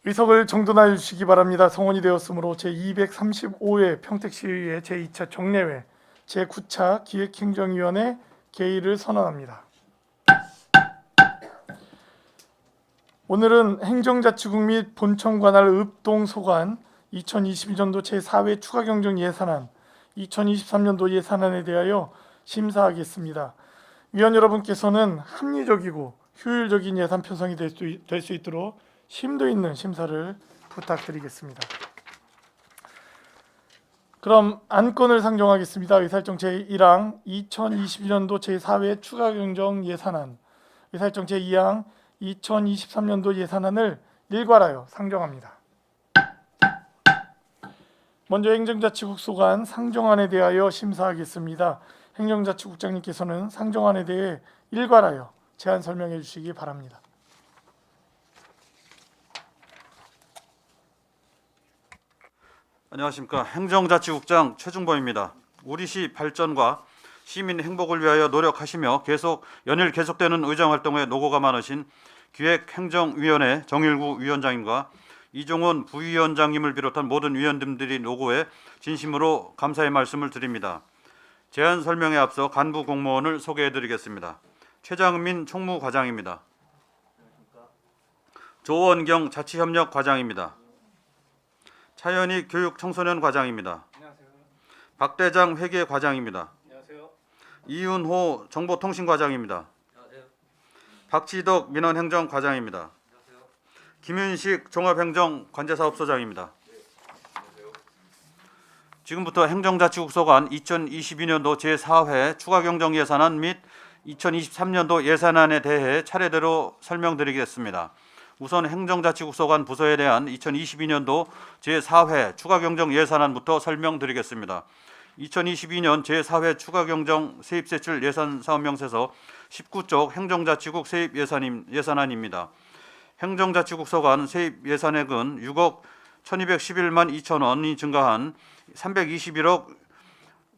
의석을 정돈하여 주시기 바랍니다. 성원이 되었으므로 제235회 평택시의회 제2차 정례회 제9차 기획행정위원회 개의를 선언합니다. 오늘은 행정자치국 및 본청 관할 읍동소관 2022년도 제4회 추가경정예산안, 2023년도 예산안에 대하여 심사하겠습니다. 위원 여러분께서는 합리적이고 효율적인 예산 편성이 될 수 있도록 심도 있는 심사를 부탁드리겠습니다. 그럼 안건을 상정하겠습니다. 의사일정 제1항 2022년도 제4회 추가경정예산안, 의사일정 제2항 2023년도 예산안을 일괄하여 상정합니다. 먼저 행정자치국 소관 상정안에 대하여 심사하겠습니다. 행정자치국장님께서는 상정안에 대해 일괄하여 제안 설명해 주시기 바랍니다. 안녕하십니까. 행정자치국장 최중범입니다. 우리 시 발전과 시민 행복을 위하여 노력하시며 연일 계속되는 의정활동에 노고가 많으신 기획행정위원회 정일구 위원장님과 이종원 부위원장님을 비롯한 모든 위원님들이 노고에 진심으로 감사의 말씀을 드립니다. 제안 설명에 앞서 간부 공무원을 소개해드리겠습니다. 최장민 총무과장입니다. 조원경 자치협력과장입니다. 차현희 교육청소년 과장입니다. 안녕하세요. 박대장 회계과장입니다. 안녕하세요. 이윤호 정보통신과장입니다. 안녕하세요. 박지덕 민원행정과장입니다. 안녕하세요. 김윤식 종합행정관제사업소장입니다. 안녕하세요. 지금부터 행정자치국 소관 2022년도 제4회 추가경정예산안 및 2023년도 예산안에 대해 차례대로 설명드리겠습니다. 우선 행정자치국 소관 부서에 대한 2022년도 제4회 추가경정예산안부터 설명드리겠습니다. 2022년 제4회 추가경정 세입세출 예산사업명세서 19쪽 행정자치국 세입예산안입니다. 행정자치국 소관 세입예산액은 6억 1211만 2천 원이 증가한 321억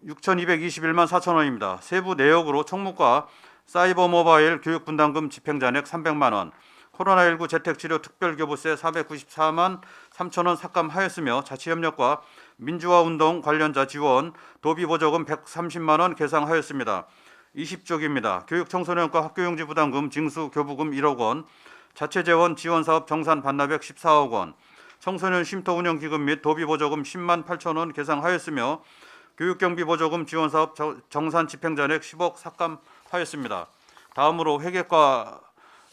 6221만 4천 원입니다. 세부 내역으로 총무과 사이버 모바일 교육분담금 집행잔액 300만 원, 코로나19 재택치료 특별교부세 494만 3천 원 삭감하였으며 자치협력과 민주화운동 관련자 지원 도비보조금 130만 원 계상하였습니다. 20쪽입니다. 교육청소년과 학교용지 부담금 징수 교부금 1억 원, 자체재원 지원사업 정산 반납액 14억 원, 청소년 쉼터운영기금 및 도비보조금 10만 8천 원 계상하였으며 교육경비보조금 지원사업 정산 집행잔액 10억 삭감하였습니다. 다음으로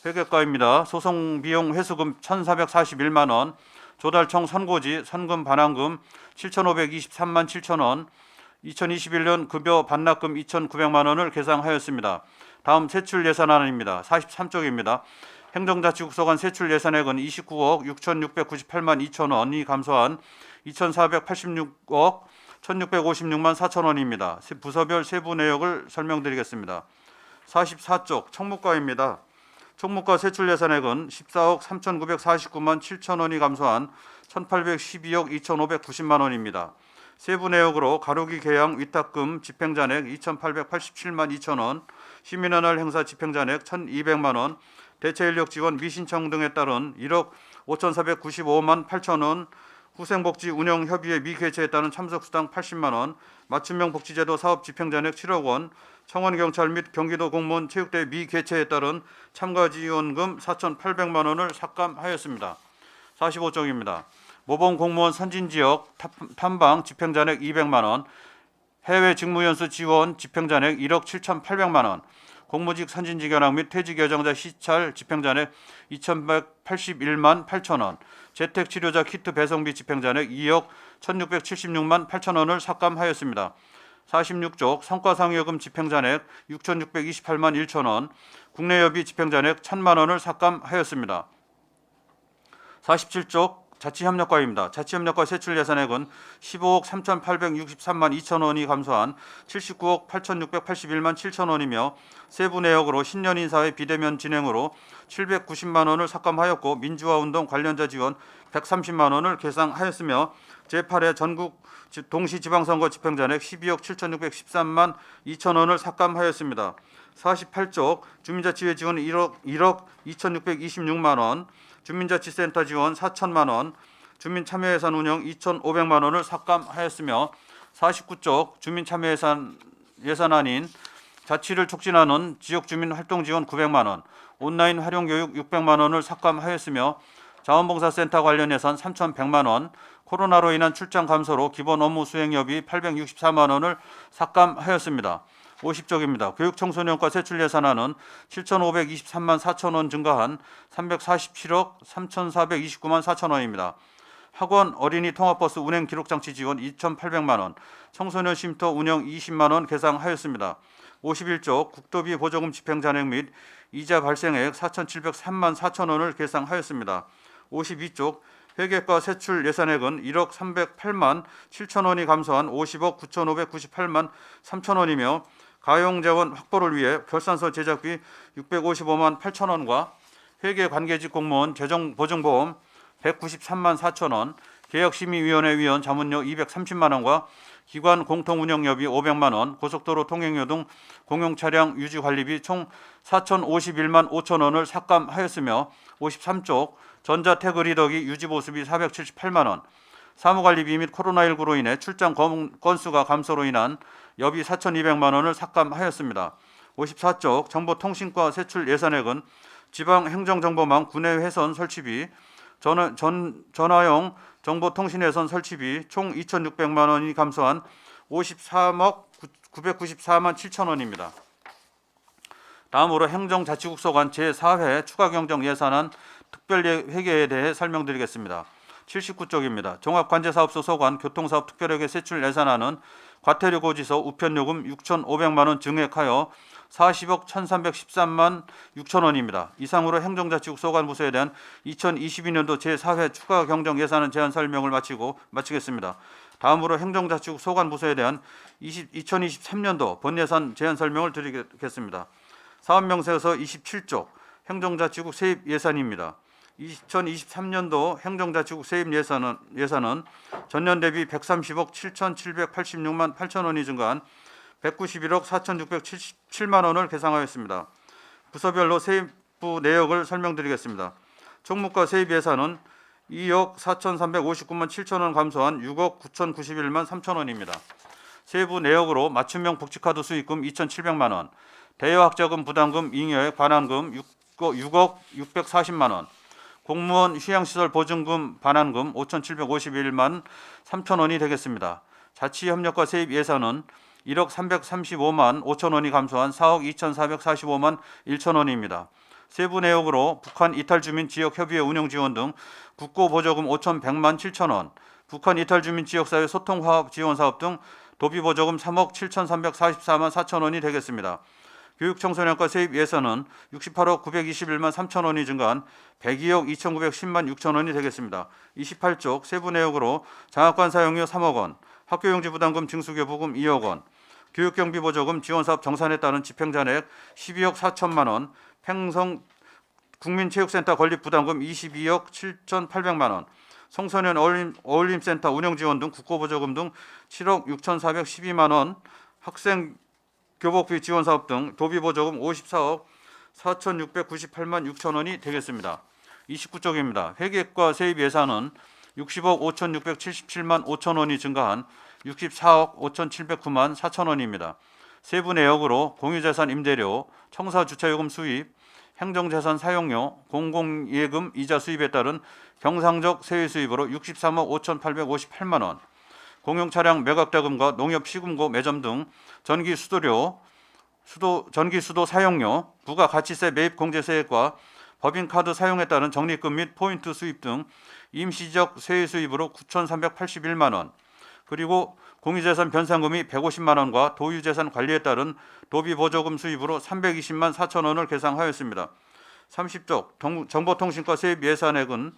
회계과입니다. 소송비용 회수금 1,441만 원, 조달청 선고지 선금 반환금 7,523만 7천 원, 2021년 급여 반납금 2,900만 원을 계상하였습니다. 다음 세출 예산안입니다. 43쪽입니다. 행정자치국 소관 세출 예산액은 29억 6,698만 2천 원이 감소한 2,486억 1,656만 4천 원입니다. 부서별 세부 내역을 설명드리겠습니다. 44쪽 총무과입니다. 총무과 세출 예산액은 14억 3,949만 7천 원이 감소한 1,812억 2,590만 원입니다. 세부 내역으로 가로기 계양 위탁금 집행잔액 2,887만 2천 원, 시민의날 행사 집행잔액 1,200만 원, 대체인력 지원 미신청 등에 따른 1억 5,495만 8천 원, 후생복지 운영협의회 미개최에 따른 참석수당 80만 원, 맞춤형 복지제도 사업 집행잔액 7억 원, 청원경찰 및 경기도 공무원 체육대회 미개최에 따른 참가지원금 4,800만 원을 삭감하였습니다. 45쪽입니다. 모범공무원 선진지역 탐방 집행잔액 200만 원, 해외 직무연수 지원 집행잔액 1억 7,800만 원, 공무직 선진직연학 및 퇴직여정자 시찰 집행잔액 2,181만 8천 원, 재택치료자 키트 배송비 집행잔액 2억 1,676만 8천 원을 삭감하였습니다. 46쪽 성과상여금 집행잔액 6,628만 1천 원, 국내여비 집행잔액 1,000만 원을 삭감하였습니다. 47쪽 자치협력과입니다. 자치협력과 세출 예산액은 15억 3,863만 2천 원이 감소한 79억 8,681만 7천 원이며 세부 내역으로 신년인사회 비대면 진행으로 790만 원을 삭감하였고 민주화운동 관련자 지원 130만 원을 계상하였으며 제8회 전국 동시지방선거 집행잔액 12억 7,613만 2천 원을 삭감하였습니다. 48쪽 주민자치회 지원 1억 2,626만 원, 주민자치센터 지원 4천만 원, 주민참여예산 운영 2,500만 원을 삭감하였으며 49쪽 예산안인 자치를 촉진하는 지역주민 활동 지원 900만 원, 온라인 활용 교육 600만 원을 삭감하였으며 자원봉사센터 관련 예산 3,100만 원, 코로나로 인한 출장 감소로 기본 업무 수행여비 864만 원을 삭감하였습니다. 50쪽입니다. 교육청소년과 세출 예산안은 7,523만 4천 원 증가한 347억 3,429만 4천 원입니다. 학원 어린이 통합버스 운행 기록장치 지원 2,800만 원, 청소년 쉼터 운영 20만 원 계상하였습니다. 51쪽 국도비 보조금 집행잔액 및 이자 발생액 4,703만 4천 원을 계상하였습니다. 52쪽 회계과 세출 예산액은 1억 308만 7천 원이 감소한 50억 9,598만 3천 원이며 가용자원 확보를 위해 결산서 제작비 655만 8천 원과 회계 관계직 공무원 재정 보증보험 193만 4천 원, 개혁심의위원회 위원 자문료 230만 원과 기관 공통운영여비 500만 원, 고속도로 통행료 등 공용차량 유지관리비 총 4,051만 5천 원을 삭감하였으며 53쪽 전자태그리더기 유지보수비 478만 원, 사무관리비 및 코로나19로 인해 출장 건수가 감소로 인한 여비 4,200만 원을 삭감하였습니다. 54쪽 정보통신과 세출 예산액은 지방행정정보망 구내 회선 설치비, 전화용 정보통신회선 설치비 총 2,600만 원이 감소한 53억 994만 7천 원입니다. 다음으로 행정자치국소관 제4회 추가경정 예산안 특별회계에 대해 설명드리겠습니다. 79쪽입니다. 종합관제사업소 소관 교통사업 특별회계 세출 예산안은 과태료 고지서 우편요금 6,500만 원 증액하여 40억 1,313만 6천 원입니다. 이상으로 행정자치국 소관부서에 대한 2022년도 제4회 추가 경정 예산안 제안 설명을 마치겠습니다. 다음으로 행정자치국 소관부서에 대한 2023년도 본예산 제안 설명을 드리겠습니다. 사업명세서 27쪽 행정자치국 세입 예산입니다. 2023년도 행정자치국 세입 예산은 전년 대비 130억 7,786만 8천 원이 증가한 191억 4,677만 원을 계상하였습니다. 부서별로 세입부 내역을 설명드리겠습니다. 총무과 세입 예산은 2억 4,359만 7천 원 감소한 6억 9,091만 3천 원입니다. 세부 내역으로 맞춤형 복지카드 수익금 2,700만 원, 대여학자금 부담금 잉여액 반환금 6억 640만 원, 공무원 휴양시설 보증금 반환금 5,751만 3천 원이 되겠습니다. 자치협력과 세입 예산은 1억 335만 5천 원이 감소한 4억 2,445만 1천 원입니다. 세부 내역으로 북한 이탈 주민 지역협의회 운영 지원 등 국고 보조금 5,100만 7천 원, 북한 이탈 주민 지역사회 소통화합 지원 사업 등 도비 보조금 3억 7,344만 4천 원이 되겠습니다. 교육청소년과 세입 예산은 68억 921만 3천 원이 증가한 102억 2,910만 6천 원이 되겠습니다. 28쪽 세부 내역으로 장학관 사용료 3억 원, 학교용지 부담금 징수교부금 2억 원, 교육경비 보조금 지원사업 정산에 따른 집행잔액 12억 4천만 원, 팽성 국민체육센터 건립 부담금 22억 7,800만 원, 청소년 어울림센터 운영지원 등 국고보조금 등 7억 6,412만 원, 학생 교복비 지원사업 등 도비보조금 54억 4,698만 6천 원이 되겠습니다. 29쪽입니다. 회계과 세입 예산은 60억 5,677만 5천 원이 증가한 64억 5,709만 4천 원입니다. 세부 내역으로 공유재산 임대료, 청사주차요금 수입, 행정재산 사용료, 공공예금 이자 수입에 따른 경상적 세외 수입으로 63억 5,858만 원, 공용차량 매각자금과 농협시금고 매점 등 전기수도료, 전기수도 사용료, 부가가치세 매입 공제세액과 법인카드 사용에 따른 적립금 및 포인트 수입 등 임시적 세외 수입으로 9,381만 원, 그리고 공유재산 변상금이 150만 원과 도유재산 관리에 따른 도비보조금 수입으로 320만 4천 원을 계상하였습니다. 30쪽 정보통신과 세입 예산액은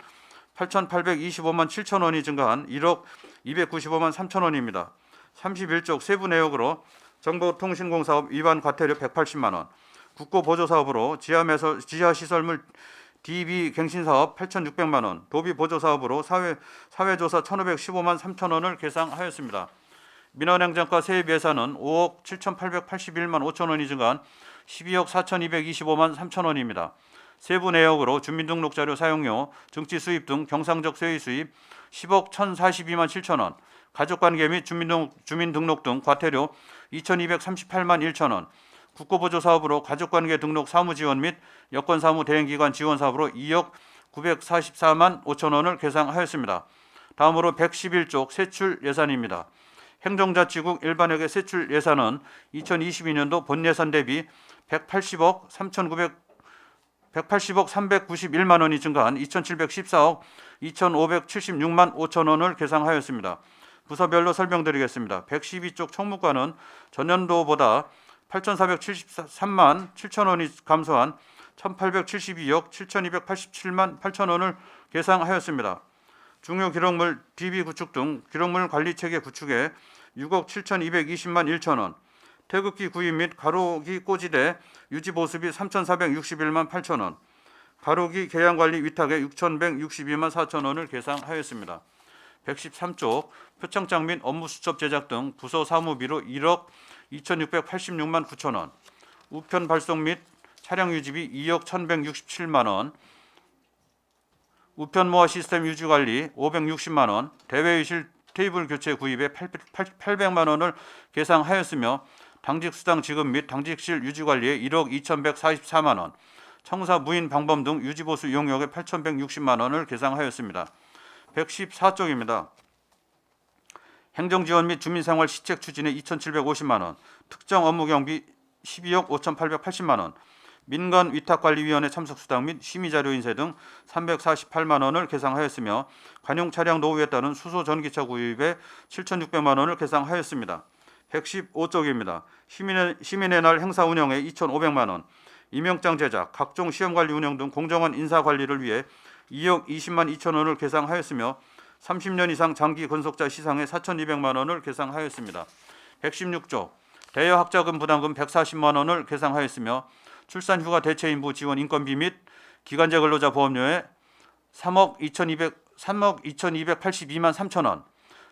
8,825만 7천 원이 증가한 1억 295만 3천 원입니다. 31쪽 세부 내역으로 정보통신공사업 위반 과태료 180만 원, 국고보조사업으로 지하시설물 DB 갱신사업 8,600만 원, 도비보조사업으로 사회조사 1,515만 3천 원을 계상하였습니다. 민원행정과 세입 예산은 5억 7,881만 5천 원이 증가한 12억 4,225만 3천 원입니다. 세부 내역으로 주민등록자료 사용료, 증치 수입 등 경상적 세의 수입 10억 1,042만 7천 원, 가족관계 및 주민등록 등 과태료 2,238만 1천 원, 국고보조 사업으로 가족관계 등록 사무 지원 및 여권사무 대행기관 지원 사업으로 2억 944만 5천 원을 계상하였습니다. 다음으로 111쪽 세출 예산입니다. 행정자치국 일반회계 세출 예산은 2022년도 본예산 대비 180억 391만 원이 증가한 2,714억 2,576만 5천 원을 계상하였습니다. 부서별로 설명드리겠습니다. 112쪽 총무과는 전년도보다 8,473만 7천 원이 감소한 1,872억 7,287만 8천 원을 계상하였습니다. 중요 기록물 DB 구축 등 기록물 관리 체계 구축에 6억 7,220만 1천 원, 태극기 구입 및 가로기 꽂이대 유지 보수비 3,461만 8천 원, 가로기 개양 관리 위탁에 6,162만 4천 원을 계상하였습니다. 113쪽 표창장 및 업무 수첩 제작 등 부서 사무비로 1억 2,686만 9천 원, 우편 발송 및 차량 유지비 2억 1,167만 원, 우편 모아 시스템 유지 관리 560만 원, 대회의실 테이블 교체 구입에 800만 원을 계상하였으며 당직 수당 지급 및 당직실 유지 관리에 1억 2,144만 원, 청사 무인 방범 등 유지 보수 이용료에 8,160만 원을 계상하였습니다. 114쪽입니다. 행정지원 및 주민생활 시책 추진에 2,750만 원, 특정 업무 경비 12억 5,880만 원, 민간 위탁관리위원회 참석 수당 및 심의자료 인쇄 등 348만 원을 계상하였으며 관용 차량 노후에 따른 수소 전기차 구입에 7,600만 원을 계상하였습니다. 115쪽입니다. 시민의 날 행사 운영에 2,500만 원, 임명장 제작, 각종 시험 관리 운영 등 공정한 인사 관리를 위해 2억 20만 2천 원을 계상하였으며 30년 이상 장기 근속자 시상에 4,200만 원을 계상하였습니다. 116조 대여학자금 부담금 140만 원을 계상하였으며 출산휴가 대체인부 지원 인건비 및 기간제 근로자 보험료에 3억 2,282만 3천 원,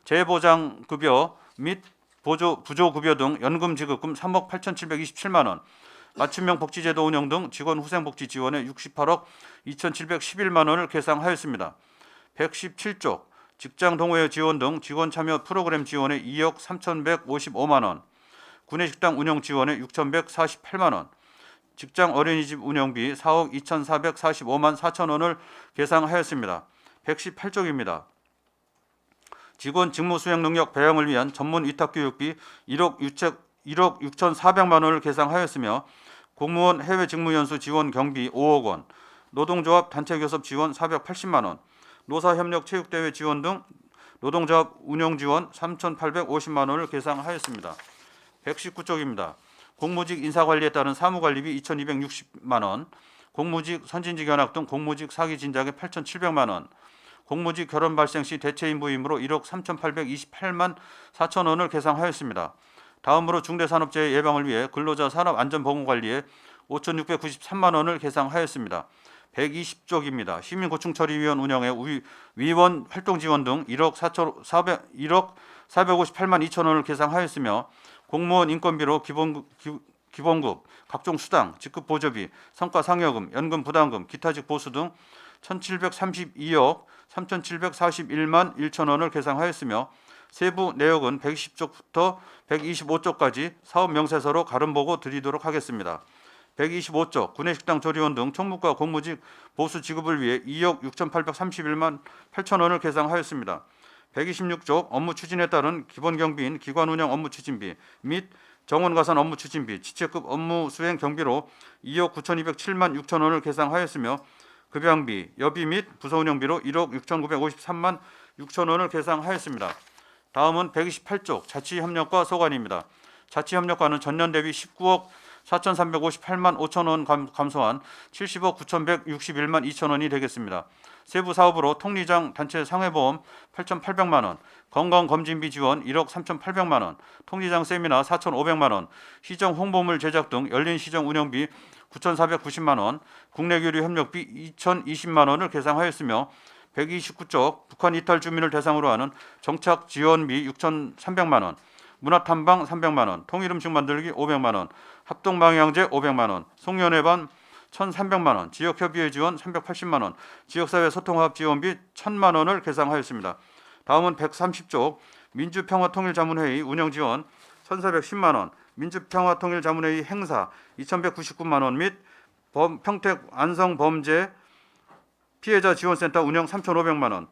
재보장급여 및 부조급여 등 연금 지급금 3억 8,727만 원, 맞춤형 복지제도 운영 등 직원 후생복지 지원에 68억 2,711만 원을 계상하였습니다. 117조 직장 동호회 지원 등 직원 참여 프로그램 지원에 2억 3,155만 원, 구내식당 운영 지원에 6,148만 원, 직장 어린이집 운영비 4억 2,445만 4천 원을 계상하였습니다. 118쪽입니다. 직원 직무 수행 능력 배양을 위한 전문 위탁 교육비 1억 6,400만 원을 계상하였으며 공무원 해외 직무 연수 지원 경비 5억 원, 노동조합 단체 교섭 지원 480만 원, 노사협력 체육대회 지원 등 노동조합 운영 지원 3,850만 원을 계상하였습니다. 119쪽입니다. 공무직 인사관리에 따른 사무관리비 2,260만 원, 공무직 선진직 연합 등 공무직 사기 진작에 8,700만 원, 공무직 결혼 발생 시 대체인부임으로 1억 3,828만 4천 원을 계상하였습니다. 다음으로 중대산업재해 예방을 위해 근로자 산업안전보건관리에 5,693만 원을 계상하였습니다. 120쪽입니다. 시민고충처리위원 운영에 위원 활동 지원 등 1억 458만 2천 원을 계상하였으며 공무원 인건비로 기본급, 각종 수당, 직급 보조비, 성과 상여금, 연금 부담금, 기타직 보수 등 1,732억 3,741만 1천 원을 계상하였으며 세부 내역은 120쪽부터 125쪽까지 사업 명세서로 가름보고 드리도록 하겠습니다. 125쪽 구내식당 조리원 등 총무과 공무직 보수 지급을 위해 2억 6,831만 8천 원을 계상하였습니다. 126쪽 업무 추진에 따른 기본경비인 기관 운영 업무 추진비 및 정원 가산 업무 추진비, 지체급 업무 수행 경비로 2억 9,207만 6천 원을 계상하였으며 급여비, 여비 및 부서 운영비로 1억 6,953만 6천 원을 계상하였습니다. 다음은 128쪽 자치협력과 소관입니다. 자치협력과는 전년 대비 19억 4,358만 5천 원 감소한 70억 9,161만 2천 원이 되겠습니다. 세부 사업으로 통리장 단체 상해보험 8,800만 원, 건강검진비 지원 1억 3,800만 원, 통리장 세미나 4,500만 원, 시정 홍보물 제작 등 열린 시정 운영비 9,490만 원, 국내교류 협력비 2,020만 원을 계상하였으며 129쪽 북한 이탈 주민을 대상으로 하는 정착 지원비 6,300만 원, 문화탐방 300만 원, 통일음식 만들기 500만 원, 합동방향제 500만 원, 송년회반 1,300만 원, 지역협의회 지원 380만 원, 지역사회 소통화합 지원비 1,000만 원을 계상하였습니다. 다음은 130쪽 민주평화통일자문회의 운영지원 1,410만 원, 민주평화통일자문회의 행사 2,199만 원 및 평택 안성범죄 피해자 지원센터 운영 3,500만 원,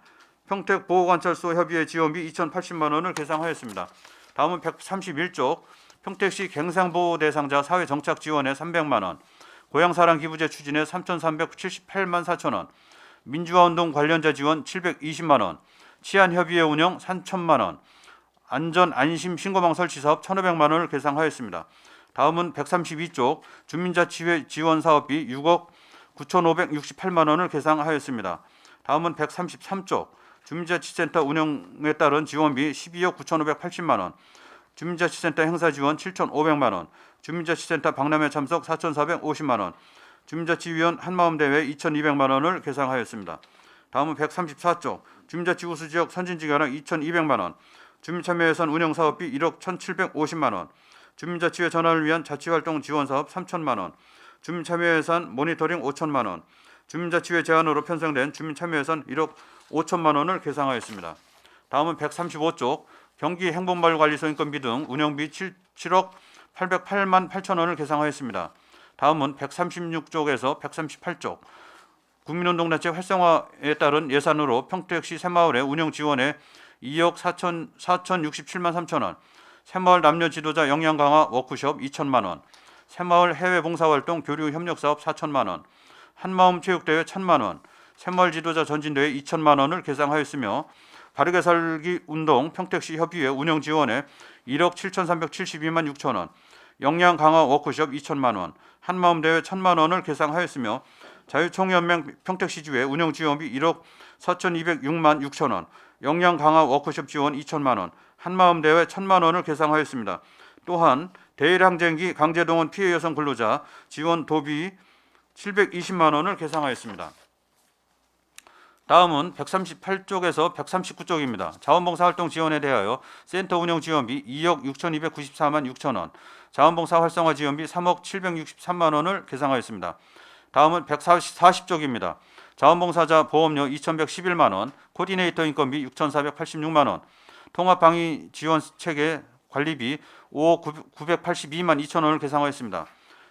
평택 보호관찰소 협의회 지원비 2,080만 원을 계상하였습니다. 다음은 131쪽 평택시 갱상보호 대상자 사회정착 지원에 300만 원, 고향사랑 기부제 추진에 3,378만 4천 원, 민주화운동 관련자 지원 720만 원, 치안협의회 운영 3,000만 원, 안전 안심 신고망 설치 사업 1,500만 원을 계상하였습니다. 다음은 132쪽 주민자치회 지원 사업비 6억 9,568만 원을 계상하였습니다. 다음은 133쪽 주민자치센터 운영에 따른 지원비 12억 9,580만 원, 주민자치센터 행사 지원 7,500만 원, 주민자치센터 박람회 참석 4,450만 원, 주민자치위원 한마음대회 2,200만 원을 계상하였습니다. 다음은 134쪽 주민자치 우수지역 선진지가랑 2,200만 원, 주민참여예산 운영사업비 1억 1,750만 원, 주민자치회 전환을 위한 자치활동 지원사업 3,000만 원, 주민참여예산 모니터링 5,000만 원, 주민자치회 제안으로 편성된 주민참여예산 1억 5천만 원을 계상하였습니다. 다음은 135쪽 경기행복마을관리소 인건비 등 운영비 7억 808만 8천 원을 계상하였습니다. 다음은 136쪽에서 138쪽 국민운동단체 활성화에 따른 예산으로 평택시 새마을의 운영 지원에 2억 4,067만 3천 원, 새마을 남녀 지도자 역량 강화 워크숍 2천만 원, 새마을 해외 봉사활동 교류 협력사업 4천만 원, 한마음 체육대회 1,000만 원, 새마을 지도자 전진대회 2천만 원을 계상하였으며 바르게 살기 운동 평택시 협의회 운영 지원에 1억 7,372만 6천 원, 역량 강화 워크숍 2천만 원, 한마음 대회 1,000만 원을 계상하였으며 자유총연맹 평택시주회 운영 지원비 1억 4,206만 6천 원, 역량 강화 워크숍 지원 2천만 원, 한마음 대회 1,000만 원을 계상하였습니다. 또한 대일항쟁기 강제동원 피해 여성 근로자 지원 도비 720만 원을 계상하였습니다. 다음은 138쪽에서 139쪽입니다. 자원봉사활동 지원에 대하여 센터 운영 지원비 2억 6,294만 6천 원, 자원봉사 활성화 지원비 3억 763만 원을 계상하였습니다. 다음은 140쪽입니다. 자원봉사자 보험료 2,111만 원, 코디네이터 인건비 6,486만 원, 통합방위 지원체계 관리비 5억 982만 2천 원을 계상하였습니다.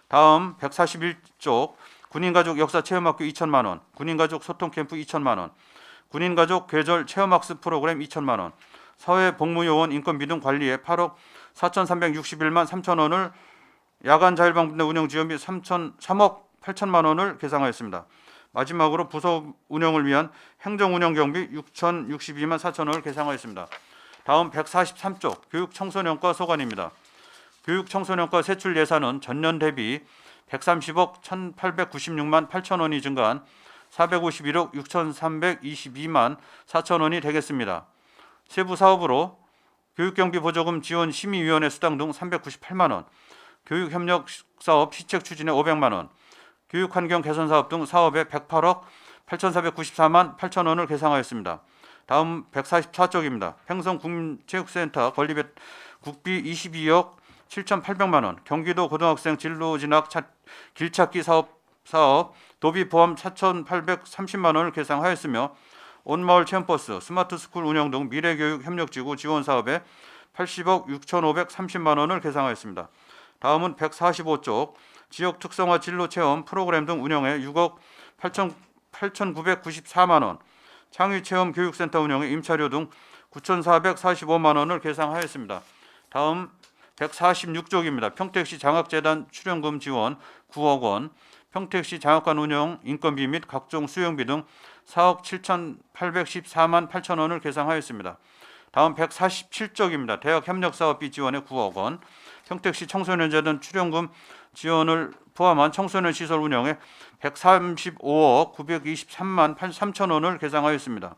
다음 141쪽 군인가족 역사체험학교 2천만 원, 군인가족 소통캠프 2천만 원, 군인가족 계절 체험학습 프로그램 2천만 원, 사회복무요원 인건비 등 관리에 8억 4,361만 3천 원을 야간 자율방문대 운영 지원비 3억 8천만 원을 계상하였습니다. 마지막으로 부서 운영을 위한 행정운영경비 6,062만 4천 원을 계상하였습니다. 다음 143쪽 교육청소년과 소관입니다. 교육청소년과 세출 예산은 전년 대비 130억 1,896만 8천 원이 증가한 451억 6,322만 4천 원이 되겠습니다. 세부 사업으로 교육경비 보조금 지원 심의위원회 수당 등 398만 원, 교육협력사업 시책 추진에 500만 원, 교육환경 개선 사업 등 사업에 108억 8,494만 8천 원을 계상하였습니다. 다음 144쪽입니다. 팽성국민체육센터 건립에 국비 22억 7,800만 원, 경기도 고등학생 진로 진학 길찾기 사업 도비 포함 4,830만 원을 계상하였으며 온마을 체험버스, 스마트스쿨 운영 등 미래교육 협력지구 지원 사업에 80억 6,530만 원을 계상하였습니다. 다음은 145쪽 지역 특성화 진로 체험 프로그램 등 운영에 6억 8,994만 원, 창의체험 교육센터 운영에 임차료 등 9,445만 원을 계상하였습니다. 다음 146쪽입니다. 평택시 장학재단 출연금 지원 9억 원, 평택시 장학관 운영 인건비 및 각종 수용비 등 4억 7,814만 8천 원을 계상하였습니다. 다음 147쪽입니다. 대학 협력사업비 지원에 9억 원, 평택시 청소년재단 출연금 지원을 포함한 청소년 시설 운영에 135억 923만 3천 원을 계상하였습니다.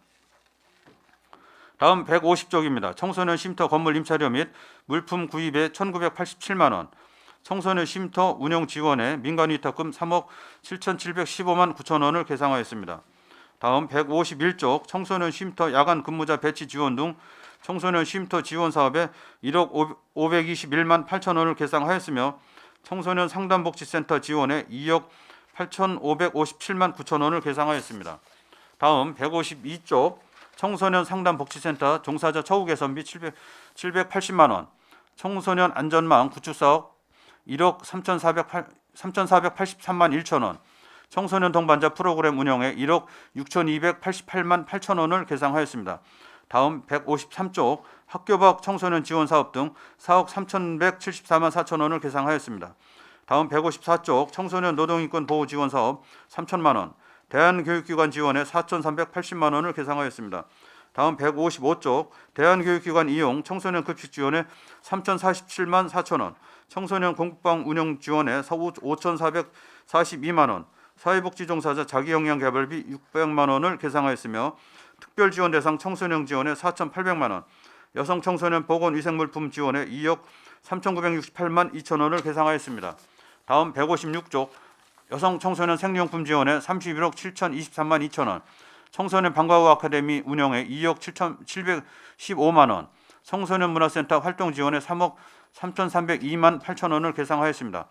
다음 150쪽입니다. 청소년 쉼터 건물 임차료 및 물품 구입에 1,987만 원, 청소년 쉼터 운영 지원에 민간위탁금 3억 7,715만 9천 원을 계상하였습니다. 다음 151쪽 청소년 쉼터 야간 근무자 배치 지원 등 청소년 쉼터 지원 사업에 1억 521만 8천 원을 계상하였으며 청소년 상담복지센터 지원에 2억 8,557만 9천 원을 계상하였습니다. 다음 152쪽 청소년 상담복지센터 종사자 처우 개선비 780만 원, 청소년 안전망 구축 사업 1억 3,483만 1천 원, 청소년 동반자 프로그램 운영에 1억 6,288만 8천 원을 계상하였습니다. 다음 153쪽 학교 밖 청소년 지원 사업 등 4억 3,174만 4천 원을 계상하였습니다. 다음 154쪽 청소년 노동인권 보호 지원 사업 3천만 원, 대한교육기관 지원에 4,380만 원을 계상하였습니다. 다음 155쪽 대한교육기관 이용 청소년 급식 지원에 3,047만 4천 원, 청소년 공부방 운영 지원에 5,442만 원, 사회복지종사자 자기역량개발비 600만 원을 계상하였으며 특별지원 대상 청소년 지원에 4,800만 원, 여성 청소년 보건위생물품 지원에 2억 3,968만 2천 원을 계상하였습니다. 다음 156쪽 여성 청소년 생리용품 지원에 31억 7,023만 2천 원, 청소년 방과후 아카데미 운영에 2억 7,715만 원, 청소년 문화센터 활동 지원에 3억 3,302만 8천 원을 계상하였습니다.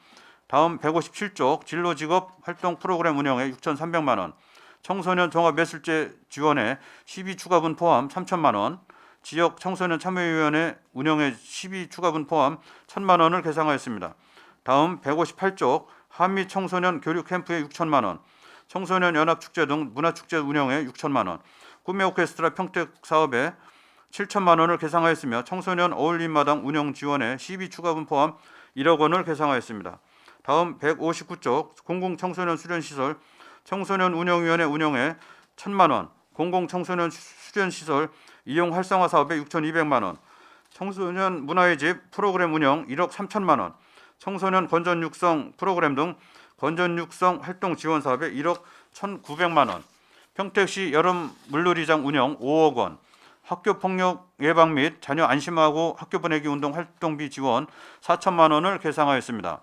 다음 157쪽 진로직업 활동 프로그램 운영에 6,300만 원, 청소년 종합예술제 지원에 12추가분 포함 3천만 원, 지역 청소년 참여위원회 운영에 12추가분 포함 1,000만 원을 계상하였습니다. 다음 158쪽 한미 청소년 교류 캠프에 6천만 원, 청소년 연합축제 등 문화축제 운영에 6천만 원, 꿈의 오케스트라 평택 사업에 7천만 원을 계상하였으며 청소년 어울림마당 운영 지원에 12추가분 포함 1억 원을 계상하였습니다. 다음 159쪽 공공청소년 수련시설 청소년 운영위원회 운영에 1,000만 원, 공공청소년 수련시설 이용 활성화 사업에 6,200만 원, 청소년 문화의 집 프로그램 운영 1억 3천만 원, 청소년 건전 육성 프로그램 등 건전 육성 활동 지원 사업에 1억 1,900만 원, 평택시 여름 물놀이장 운영 5억 원, 학교 폭력 예방 및 자녀 안심하고 학교 보내기 운동 활동비 지원 4천만 원을 계상하였습니다.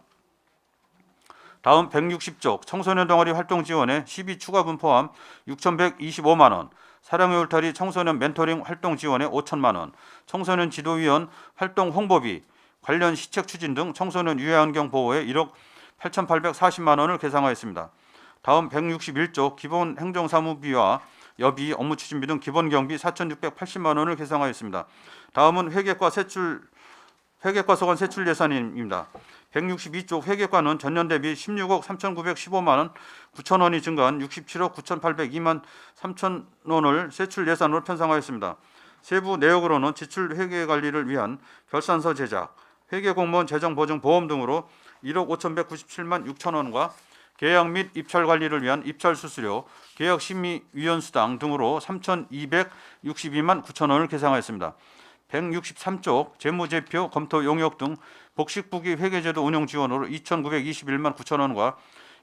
다음 160쪽 청소년 동아리 활동 지원에 12추가분 포함 6,125만 원, 사랑의 울타리 청소년 멘토링 활동 지원에 5천만 원, 청소년 지도위원 활동 홍보비, 관련 시책 추진 등 청소년 유해환경 보호에 1억 8,840만 원을 계상하였습니다. 다음 161쪽 기본 행정사무비와 여비, 업무 추진비 등 기본 경비 4,680만 원을 계상하였습니다. 다음은 회계과 소관 세출 예산입니다. 162쪽 회계과는 전년 대비 16억 3,915만 원 9천 원이 증가한 67억 9,802만 3천 원을 세출 예산으로 편성하였습니다. 세부 내역으로는 지출 회계 관리를 위한 결산서 제작, 회계공무원 재정보증 보험 등으로 1억 5,197만 6천 원과 계약 및 입찰 관리를 위한 입찰 수수료, 계약 심의위원 수당 등으로 3,262만 9천 원을 계상하였습니다. 163쪽 재무제표 검토 용역 등 복식부기 회계제도 운영 지원으로 2,921만 9천 원과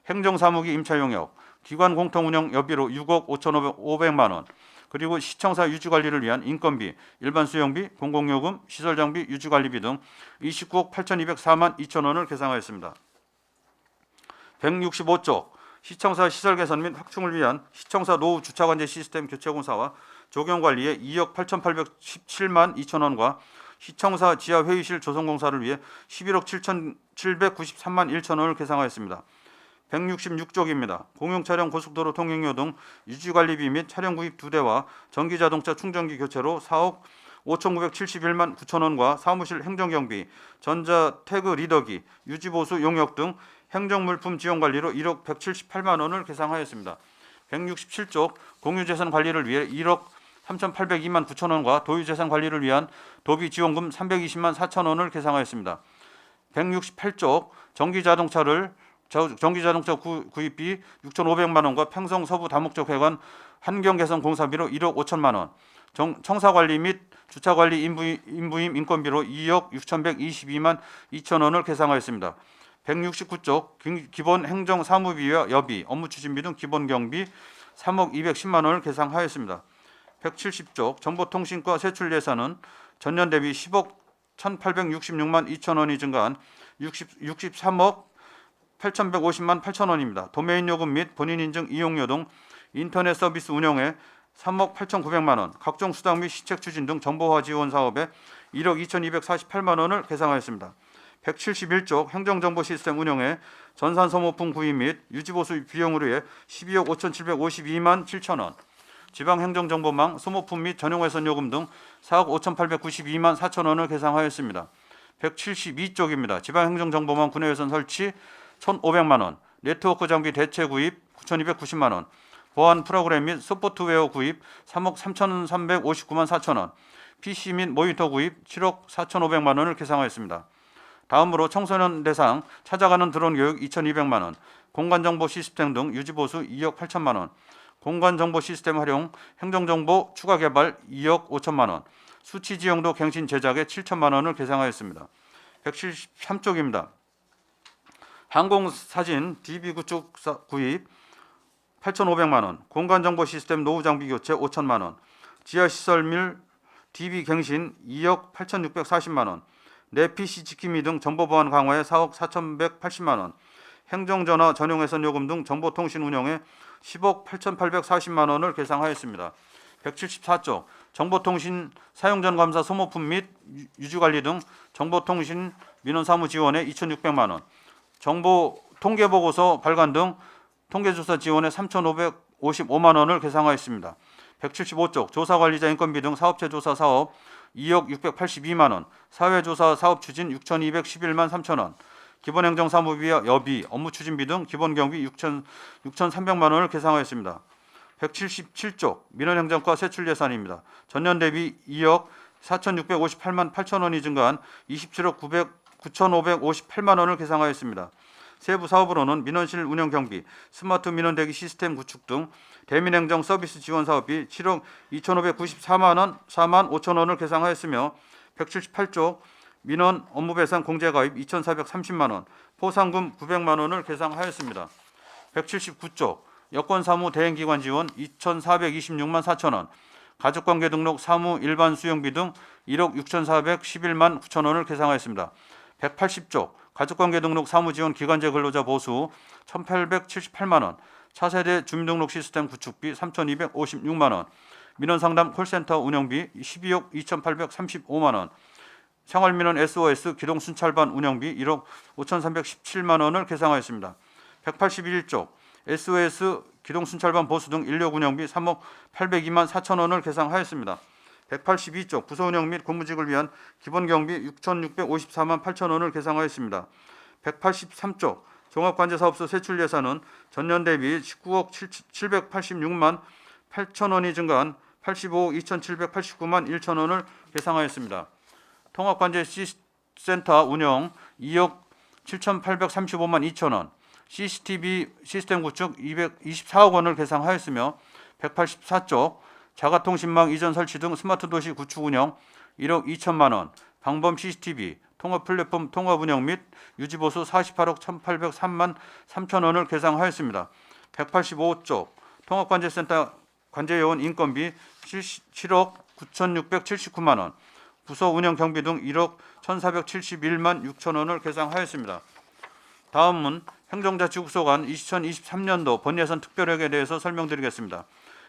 행정사무기 임차 용역, 기관 공통 운영 여비로 6억 5,500만 원, 그리고 시청사 유지관리를 위한 인건비, 일반 수용비, 공공요금, 시설장비, 유지관리비 등 29억 8,204만 2천 원을 계상하였습니다. 165쪽 시청사 시설 개선 및 확충을 위한 시청사 노후 주차관제 시스템 교체 공사와 조경 관리에 2억 8,817만 2천 원과 시청사 지하 회의실 조성 공사를 위해 11억 7,793만 1천 원을 계상하였습니다. 166쪽입니다. 공용차량 고속도로 통행료 등 유지관리비 및 차량 구입 2대와 전기자동차 충전기 교체로 4억 5,971만 9천 원과 사무실 행정경비, 전자태그 리더기, 유지보수 용역 등 행정물품 지원관리로 1억 178만 원을 계상하였습니다. 167쪽 공유재산 관리를 위해 1억 3,802만 9천 원과 도유재산 관리를 위한 도비지원금 320만 4천 원을 계상하였습니다. 168쪽 전기자동차 구입비 6,500만 원과 평성 서부 다목적 회관 환경개선 공사비로 1억 5천만 원, 청사관리 및 주차관리 인부임 인건비로 2억 6,122만 2천 원을 계상하였습니다. 169쪽 기본 행정 사무비와 여비, 업무 추진비 등 기본 경비 3억 210만 원을 계상하였습니다. 170쪽 정보통신과 세출 예산은 전년 대비 10억 1,866만 2천 원이 증가한 63억 8,150만 8천 원입니다. 도메인 요금 및 본인 인증 이용료 등 인터넷 서비스 운영에 3억 8,900만 원, 각종 수당 및 시책 추진 등 정보화 지원 사업에 1억 2,248만 원을 계상하였습니다. 171쪽 행정정보 시스템 운영에 전산 소모품 구입 및 유지보수 비용으로 해 12억 5,752만 7천 원, 지방행정정보망 소모품 및 전용회선 요금 등 4억 5,892만 4천 원을 계상하였습니다. 172쪽입니다. 지방행정정보망 구내회선 설치 1,500만 원, 네트워크 장비 대체 구입 9,290만 원, 보안 프로그램 및 소프트웨어 구입 3억 3,359만 4천 원, PC 및 모니터 구입 7억 4,500만 원을 계상하였습니다. 다음으로 청소년 대상 찾아가는 드론 교육 2,200만 원, 공간정보 시스템 등 유지보수 2억 8천만 원, 공간정보 시스템 활용 행정정보 추가 개발 2억 5천만 원, 수치지형도 갱신 제작에 7천만 원을 계상하였습니다. 173쪽입니다. 항공사진 DB 구축 구입 8,500만 원, 공간정보 시스템 노후 장비 교체 5천만 원, 지하시설 및 DB 갱신 2억 8,640만 원, 내 PC 지킴이 등 정보보안 강화에 4억 4,180만 원, 행정전화 전용회선 요금 등 정보통신 운영에 10억 8,840만 원을 계상하였습니다. 174쪽 정보통신 사용전 감사 소모품 및 유지관리 등 정보통신 민원사무 지원에 2,600만 원, 정보 통계보고서 발간 등 통계조사 지원에 3,555만 원을 계상하였습니다. 175쪽 조사관리자 인건비 등 사업체 조사 사업 2억 682만 원, 사회조사 사업 추진 6,211만 3천 원, 기본행정사무비와 여비, 업무추진비 등 기본경비 6,300만 원을 계상하였습니다. 177쪽 민원행정과 세출 예산입니다. 전년 대비 2억 4,658만 8천 원이 증가한 27억 9,558만 원을 계상하였습니다. 세부 사업으로는 민원실 운영 경비, 스마트 민원 대기 시스템 구축 등 대민행정 서비스 지원 사업비 7억 2,594만 원, 4만 5천 원을 계상하였으며 178쪽 민원 업무 배상 공제 가입 2,430만 원, 포상금 900만 원을 계상하였습니다. 179쪽 여권 사무 대행기관 지원 2,426만 4천 원, 가족관계 등록 사무 일반 수령비 등 1억 6,411만 9천 원을 계상하였습니다. 180쪽 가족관계 등록 사무지원 기간제 근로자 보수 1,878만 원, 차세대 주민등록 시스템 구축비 3,256만 원, 민원상담 콜센터 운영비 12억 2,835만 원, 생활민원 SOS 기동순찰반 운영비 1억 5,317만 원을 계상하였습니다. 181쪽 SOS 기동순찰반 보수 등 인력 운영비 3억 802만 4천 원을 계상하였습니다. 182쪽 부서운영 및 고무직을 위한 기본경비 6,654만 8천 원을 계상하였습니다. 183쪽 종합관제사업소 세출 예산은 전년 대비 19억 786만 8천 원이 증가한 85억 2,789만 1천 원을 계상하였습니다. 통합관제센터 운영 2억 7,835만 2천 원, CCTV 시스템 구축 224억 원을 계상하였으며 184쪽 자가통신망 이전 설치 등 스마트 도시 구축 운영 1억 2천만 원, 방범 CCTV 통합 플랫폼 통합 운영 및 유지보수 48억 1,803만 3천 원을 계상하였습니다. 185쪽 통합관제센터 관제요원 인건비 7억 9,679만 원, 부서 운영 경비 등 1억 1,471만 6천 원을 계상하였습니다. 다음은 행정자치국소관 2023년도 본예산 특별회계에 대해서 설명드리겠습니다.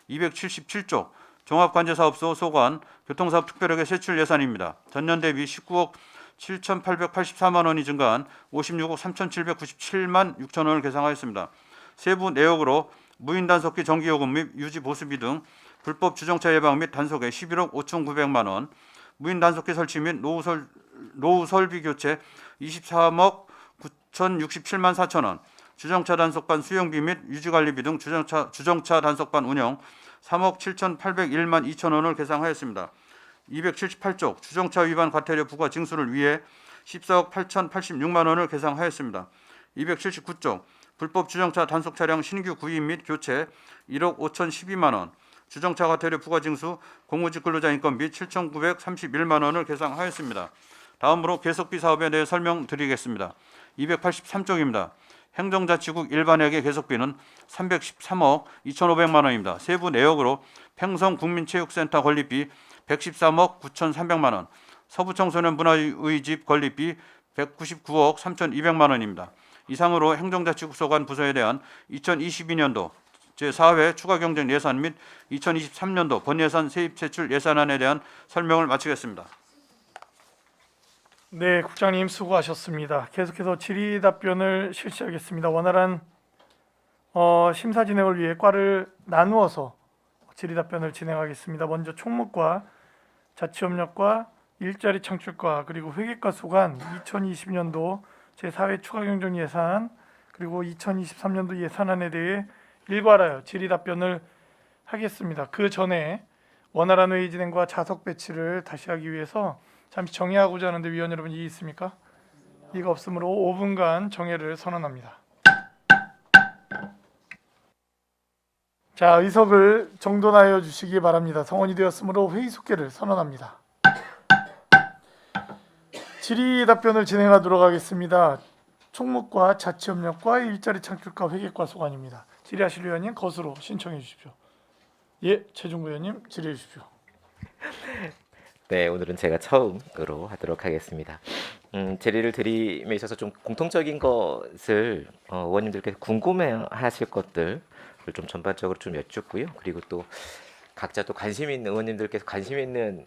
277쪽 종합관제사업소 소관 교통사업 특별회계 세출 예산입니다. 전년 대비 19억 7,884만 원이 증가한 56억 3,797만 6천 원을 계상하였습니다. 세부 내역으로 무인단속기 정기요금 및 유지보수비 등 불법 주정차 예방 및 단속에 11억 5,900만 원, 무인단속기 설치 및 노후 설비 교체 23억 9,067만 4천 원, 주정차 단속반 수용비 및 유지관리비 등 주정차 단속반 운영 3억 7,801만 2천 원을 계상하였습니다. 278쪽 주정차 위반 과태료 부과 징수를 위해 14억 8,086만 원을 계상하였습니다. 279쪽 불법 주정차 단속 차량 신규 구입 및 교체 1억 5,012만 원, 주정차 과태료 부과 징수 공무직 근로자 인건비 7,931만 원을 계상하였습니다. 다음으로 계속비 사업에 대해 설명드리겠습니다. 283쪽입니다. 행정자치국 일반회계 계속비는 313억 2,500만 원입니다. 세부 내역으로 팽성국민체육센터 건립비 113억 9,300만 원, 서부청소년 문화의집 건립비 199억 3,200만 원입니다. 이상으로 행정자치국소관 부서에 대한 2022년도 제4회 추가경정 예산 및 2023년도 본예산 세입세출 예산안에 대한 설명을 마치겠습니다. 네, 국장님 수고하셨습니다. 계속해서 질의 답변을 실시하겠습니다. 원활한 심사 진행을 위해 과를 나누어서 질의 답변을 진행하겠습니다. 먼저 총무과, 자치협력과, 일자리 창출과, 그리고 회계과 수관 2020년도 제4회 추가경정 예산, 그리고 2023년도 예산안에 대해 일괄하여 질의 답변을 하겠습니다. 그 전에 원활한 회의 진행과 자석 배치를 다시 하기 위해서 잠시 정회하고자 하는데 위원 여러분 이의 있습니까? 이가 없으므로 5분간 정회를 선언합니다. 자, 의석을 정돈하여 주시기 바랍니다. 성원이 되었으므로 회의 속개를 선언합니다. 질의 답변을 진행하도록 하겠습니다. 총무과, 자치협력과, 일자리 창출과, 회계과 소관입니다. 질의하실 위원님 거수로 신청해 주십시오. 예, 최종구 의원님 질의해 주십시오. 네, 오늘은 제가 처음으로 하도록 하겠습니다. 질의를 드림에 있어서 좀 공통적인 것을 의원님들께서 궁금해하실 것들을 좀 전반적으로 좀 여쭙고요. 그리고 또 각자 또 관심 있는 의원님들께서 관심 있는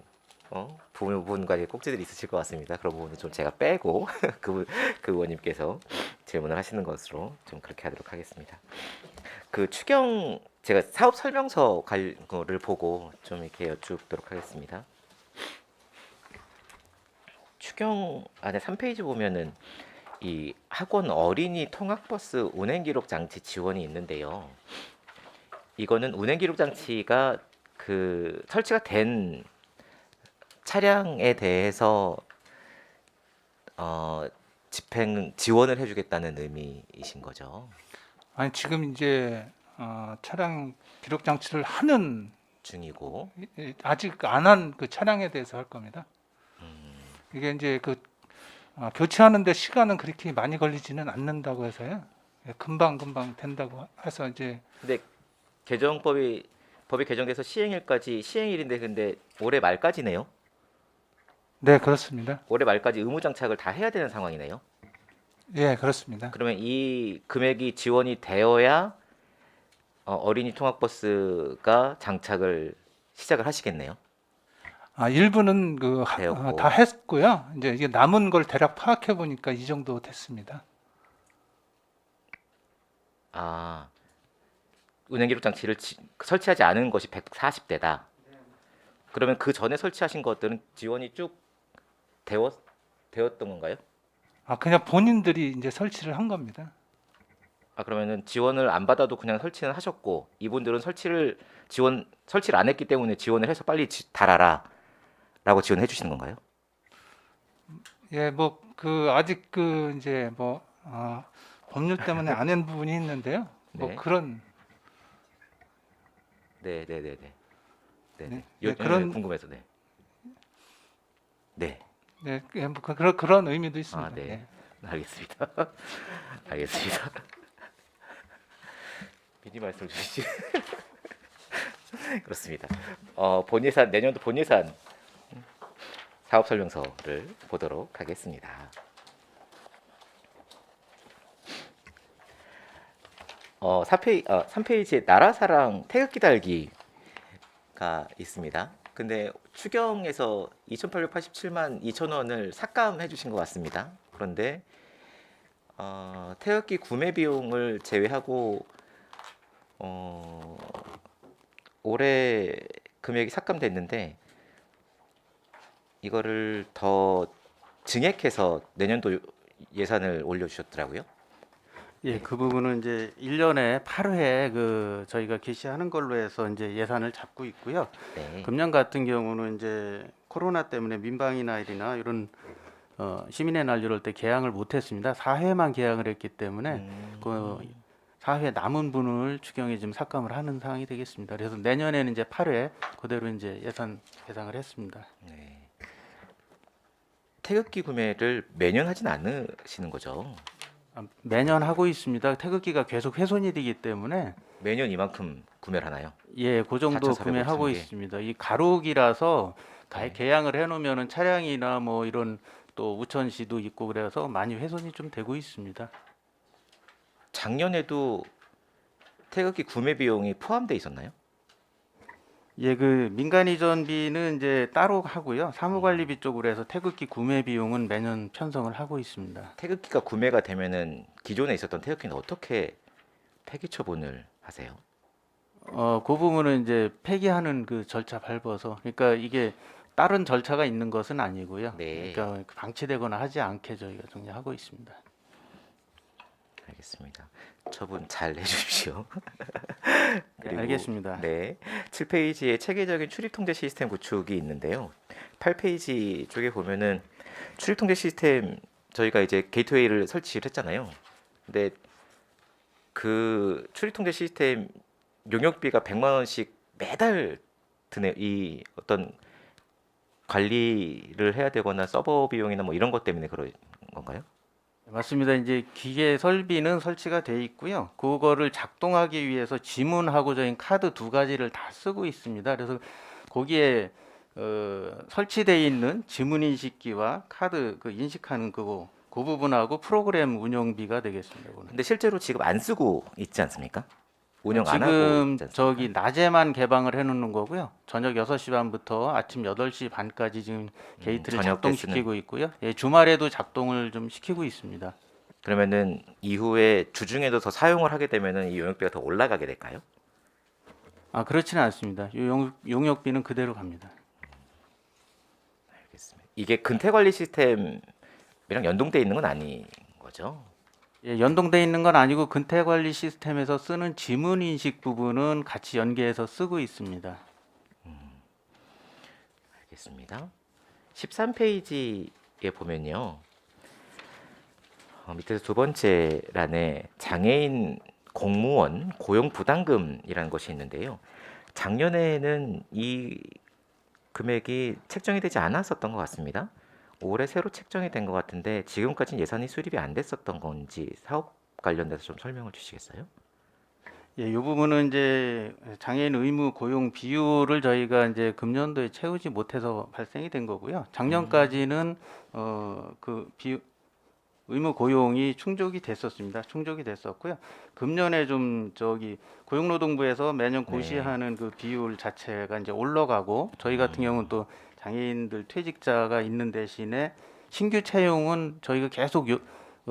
부분과 꼭지들이 있으실 것 같습니다. 그런 부분은 좀 제가 빼고 그 의원님께서 질문을 하시는 것으로 좀 그렇게 하도록 하겠습니다. 그 추경 제가 사업 설명서를 보고 좀 이렇게 여쭙도록 하겠습니다. 추경 안에 3페이지 보면은 이 학원 어린이 통학버스 운행 기록 장치 지원이 있는데요. 이거는 운행 기록 장치가 그 설치가 된 차량에 대해서 집행 지원을 해주겠다는 의미이신 거죠. 아니 지금 이제 차량 기록 장치를 하는 중이고 아직 안 한 그 차량에 대해서 할 겁니다. 이게 이제 그 교체하는데 시간은 그렇게 많이 걸리지는 않는다고 해서요. 금방 된다고 해서 이제 근데 법이 개정돼서 시행일까지 시행일인데 근데 올해 말까지네요. 네 그렇습니다. 올해 말까지 의무 장착을 다 해야 되는 상황이네요. 예 그렇습니다. 그러면 이 금액이 지원이 되어야 어린이 통학버스가 장착을 시작을 하시겠네요. 일부는 되었고. 다 했고요. 이제 이게 남은 걸 대략 파악해 보니까 이 정도 됐습니다. 운행 기록 장치를 설치하지 않은 것이 140대다. 그러면 그 전에 설치하신 것들은 지원이 쭉 되었던 건가요? 그냥 본인들이 이제 설치를 한 겁니다. 그러면은 지원을 안 받아도 그냥 설치는 하셨고 이분들은 설치를 안 했기 때문에 지원을 해서 빨리 달아라라고 지원해 주시는 건가요? 예, 뭐 아직 이제 법률 때문에 안 한 부분이 있는데요. 뭐 네. 그런 네네네네. 네, 그런 궁금해서 네. 네, 예, 뭐 그런 의미도 있습니다. 네. 네. 알겠습니다. 알겠습니다. 미리 말씀 주시지. 그렇습니다. 내년도 본 예산 사업 설명서를 보도록 하겠습니다. 3페이지에 나라사랑 태극기 달기가 있습니다. 근데 추경에서 2,887만 2천 원을 삭감해 주신 것 같습니다. 그런데 태극기 구매 비용을 제외하고 올해 금액이 삭감됐는데 이거를 더 증액해서 내년도 예산을 올려주셨더라고요. 예, 그 부분은 이제 1년에 8회 저희가 개시하는 걸로 해서 이제 예산을 잡고 있고요. 네. 금년 같은 경우는 이제 코로나 때문에 민방위 날이나 이런 시민의 날 이럴 때 개항을 못 했습니다. 4회만 개항을 했기 때문에 그 4회 남은 분을 추경에 지금 삭감을 하는 상황이 되겠습니다. 그래서 내년에는 이제 8회 그대로 이제 예상을 했습니다. 네. 태극기 구매를 매년 하진 않으시는 거죠? 매년 하고 있습니다. 태극기가 계속 훼손이 되기 때문에 매년 이만큼 구매를 하나요? 예, 그 정도 4,400 구매하고 같은 게. 있습니다. 이 가로기라서 네. 개양을 해놓으면은 차량이나 뭐 이런 또 우천시도 있고 그래서 많이 훼손이 좀 되고 있습니다. 작년에도 태극기 구매 비용이 포함돼 있었나요? 예, 그 민간 이전비는 이제 따로 하고요. 사무관리비 쪽으로 해서 태극기 구매 비용은 매년 편성을 하고 있습니다. 태극기가 구매가 되면은 기존에 있었던 태극기는 어떻게 폐기 처분을 하세요? 그 부분은 이제 폐기하는 그 절차 밟아서, 그러니까 이게 다른 절차가 있는 것은 아니고요. 네. 그러니까 방치되거나 하지 않게 저희가 정리하고 있습니다. 알겠습니다. 처분 잘 해주십시오. 네, 그리고 알겠습니다. 네, 7페이지에 체계적인 출입 통제 시스템 구축이 있는데요. 8페이지 쪽에 보면은 출입 통제 시스템 저희가 이제 게이트웨이를 설치를 했잖아요. 근데 그 출입 통제 시스템 용역비가 100만 원씩 매달 드네. 이 어떤 관리를 해야 되거나 서버 비용이나 뭐 이런 것 때문에 그런 건가요? 맞습니다. 이제 기계 설비는 설치가 돼 있고요. 그거를 작동하기 위해서 지문하고 저희 카드 두 가지를 다 쓰고 있습니다. 그래서 거기에 설치되어 있는 지문 인식기와 카드 그 인식하는 그거 그 부분하고 프로그램 운영비가 되겠습니다. 그거는. 근데 실제로 지금 안 쓰고 있지 않습니까? 운영 안 하고 지금 있지 않습니까? 저기 낮에만 개방을 해놓는 거고요. 저녁 6시 반부터 아침 8시 반까지 지금 게이트를 저녁 때 작동시키고 있고요. 예, 주말에도 작동을 좀 시키고 있습니다. 그러면은 이후에 주중에도 더 사용을 하게 되면은 이 용역비가 더 올라가게 될까요? 아, 그렇지는 않습니다. 용역비는 그대로 갑니다. 알겠습니다. 이게 근태 관리 시스템이랑 연동돼 있는 건 아닌 거죠? 예, 연동돼 있는 건 아니고 근태 관리 시스템에서 쓰는 지문 인식 부분은 같이 연계해서 쓰고 있습니다. 알겠습니다. 13페이지에 보면요. 밑에서 두 번째 란에 장애인 공무원 고용 부담금이라는 것이 있는데요. 작년에는 이 금액이 책정이 되지 않았었던 것 같습니다. 올해 새로 책정이 된 것 같은데 지금까지는 예산이 수립이 안 됐었던 건지 사업 관련돼서 좀 설명을 주시겠어요? 예, 이 부분은 이제 장애인 의무 고용 비율을 저희가 이제 금년도에 채우지 못해서 발생이 된 거고요. 작년까지는 의무 고용이 충족이 됐었습니다. 충족이 됐었고요. 금년에 좀 저기 고용노동부에서 매년 고시하는 그 비율 자체가 이제 올라가고 저희 같은 경우는 또 장애인들 퇴직자가 있는 대신에 신규 채용은 저희가 계속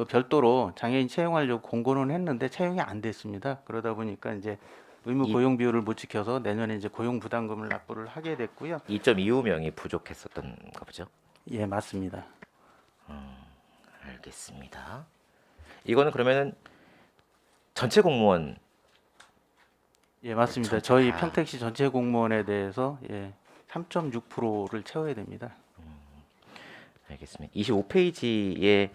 별도로 장애인 채용하려고 공고는 했는데 채용이 안 됐습니다. 그러다 보니까 이제 의무 고용 비율을 못 지켜서 내년에 이제 고용 부담금을 납부를 하게 됐고요. 2.25명이 부족했었던가 보죠. 예, 맞습니다. 알겠습니다. 이거는 그러면은 전체 공무원 예, 맞습니다. 전체 저희 다. 평택시 전체 공무원에 대해서 3.6%를 채워야 됩니다. 알겠습니다. 25페이지에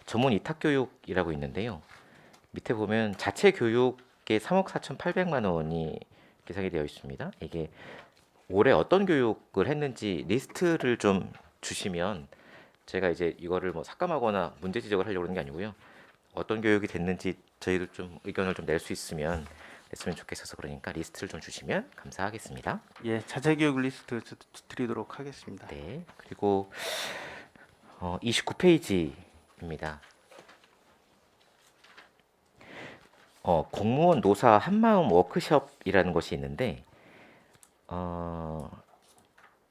전문 위탁 교육이라고 있는데요. 밑에 보면 자체 교육에 3억 4,800만 원이 계산이 되어 있습니다. 이게 올해 어떤 교육을 했는지 리스트를 좀 주시면 제가 이제 이거를 뭐 삭감하거나 문제 지적을 하려고 그러는 게 아니고요. 어떤 교육이 됐는지 저희도 좀 의견을 좀 낼 수 있으면 냈으면 좋겠어서 그러니까 리스트를 좀 주시면 감사하겠습니다. 예, 자체 교육 리스트 드리도록 하겠습니다. 네. 그리고 29페이지입니다. 공무원 노사 한마음 워크숍이라는 것이 있는데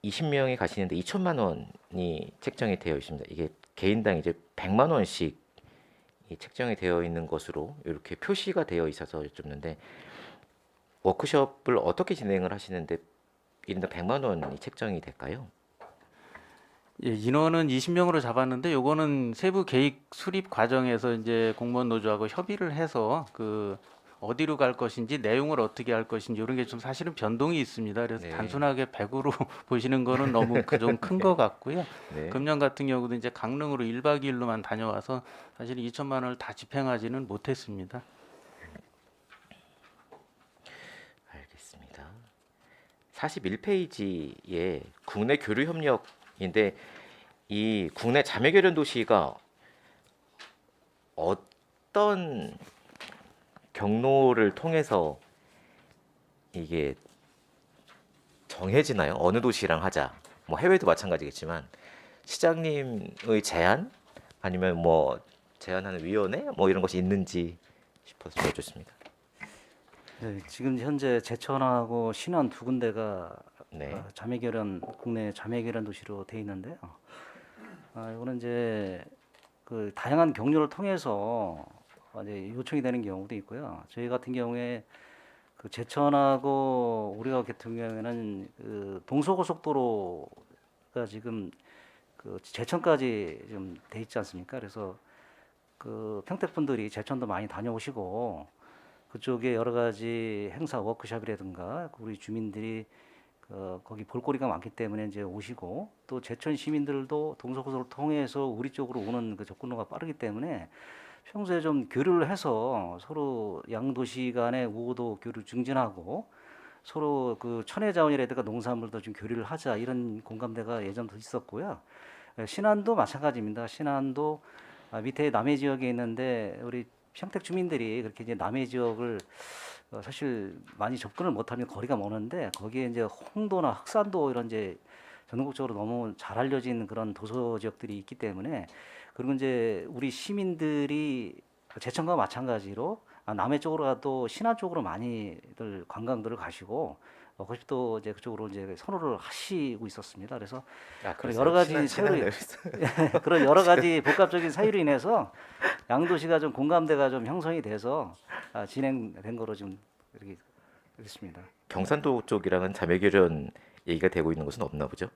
20명이 가시는데 2천만 원이 책정이 되어 있습니다. 이게 개인당 이제 100만 원씩 이 책정이 되어 있는 것으로 이렇게 표시가 되어 있어서 여쭙는데 워크숍을 어떻게 진행을 하시는데 1인당 100만 원이 책정이 될까요? 예, 인원은 20명으로 잡았는데 요거는 세부 계획 수립 과정에서 이제 공무원 노조하고 협의를 해서 그 어디로 갈 것인지 내용을 어떻게 할 것인지 이런 게 좀 사실은 변동이 있습니다. 그래서 네. 단순하게 100으로 보시는 거는 너무 좀 큰 것 같고요. 네. 금년 같은 경우도 이제 강릉으로 1박 2일로만 다녀와서 사실 2천만 원을 다 집행하지는 못했습니다. 알겠습니다. 41페이지에 국내 교류 협력인데 이 국내 자매 교련 도시가 어떤 경로를 통해서 이게 정해지나요? 어느 도시랑 하자. 뭐 해외도 마찬가지겠지만 시장님의 제안 아니면 뭐 제안하는 위원회 뭐 이런 것이 있는지 싶어서 좀 여쭙습니다. 네, 지금 현재 제천하고 신안 두 군데가 네. 자매결연 국내 자매결연 도시로 돼 있는데요. 이거는 이제 그 다양한 경로를 통해서 이제 요청이 되는 경우도 있고요. 저희 같은 경우에 그 제천하고 우리가 같은 경우에는 그 동서고속도로가 지금 그 제천까지 좀 돼 있지 않습니까? 그래서 그 평택분들이 제천도 많이 다녀오시고 그쪽에 여러 가지 행사 워크숍이라든가 우리 주민들이 거기 볼거리가 많기 때문에 이제 오시고 또 제천 시민들도 동서고속을 통해서 우리 쪽으로 오는 그 접근로가 빠르기 때문에 평소에 좀 교류를 해서 서로 양도시 간의 우호도 교류 증진하고 서로 그 천혜 자원이라든가 농산물도 좀 교류를 하자 이런 공감대가 예전부터 있었고요. 신안도 마찬가지입니다. 신안도 밑에 남해 지역에 있는데 우리 평택 주민들이 그렇게 이제 남해 지역을 사실 많이 접근을 못하면 거리가 먼데 거기에 이제 홍도나 흑산도 이런 이제 전국적으로 너무 잘 알려진 그런 도서 지역들이 있기 때문에 그리고 이제 우리 시민들이 제천과 마찬가지로 남해 쪽으로 가도 신안 쪽으로 많이들 관광들을 가시고 거기 또 이제 그쪽으로 이제 선호를 하시고 있었습니다. 그래서 그런 여러 가지 사유로 그런 여러 가지 복합적인 사유로 인해서 양도시가 좀 공감대가 좀 형성이 돼서 진행된 거로 좀 이렇게 됐습니다. 경산도 쪽이랑은 자매결연 얘기가 되고 있는 곳은 없나 보죠?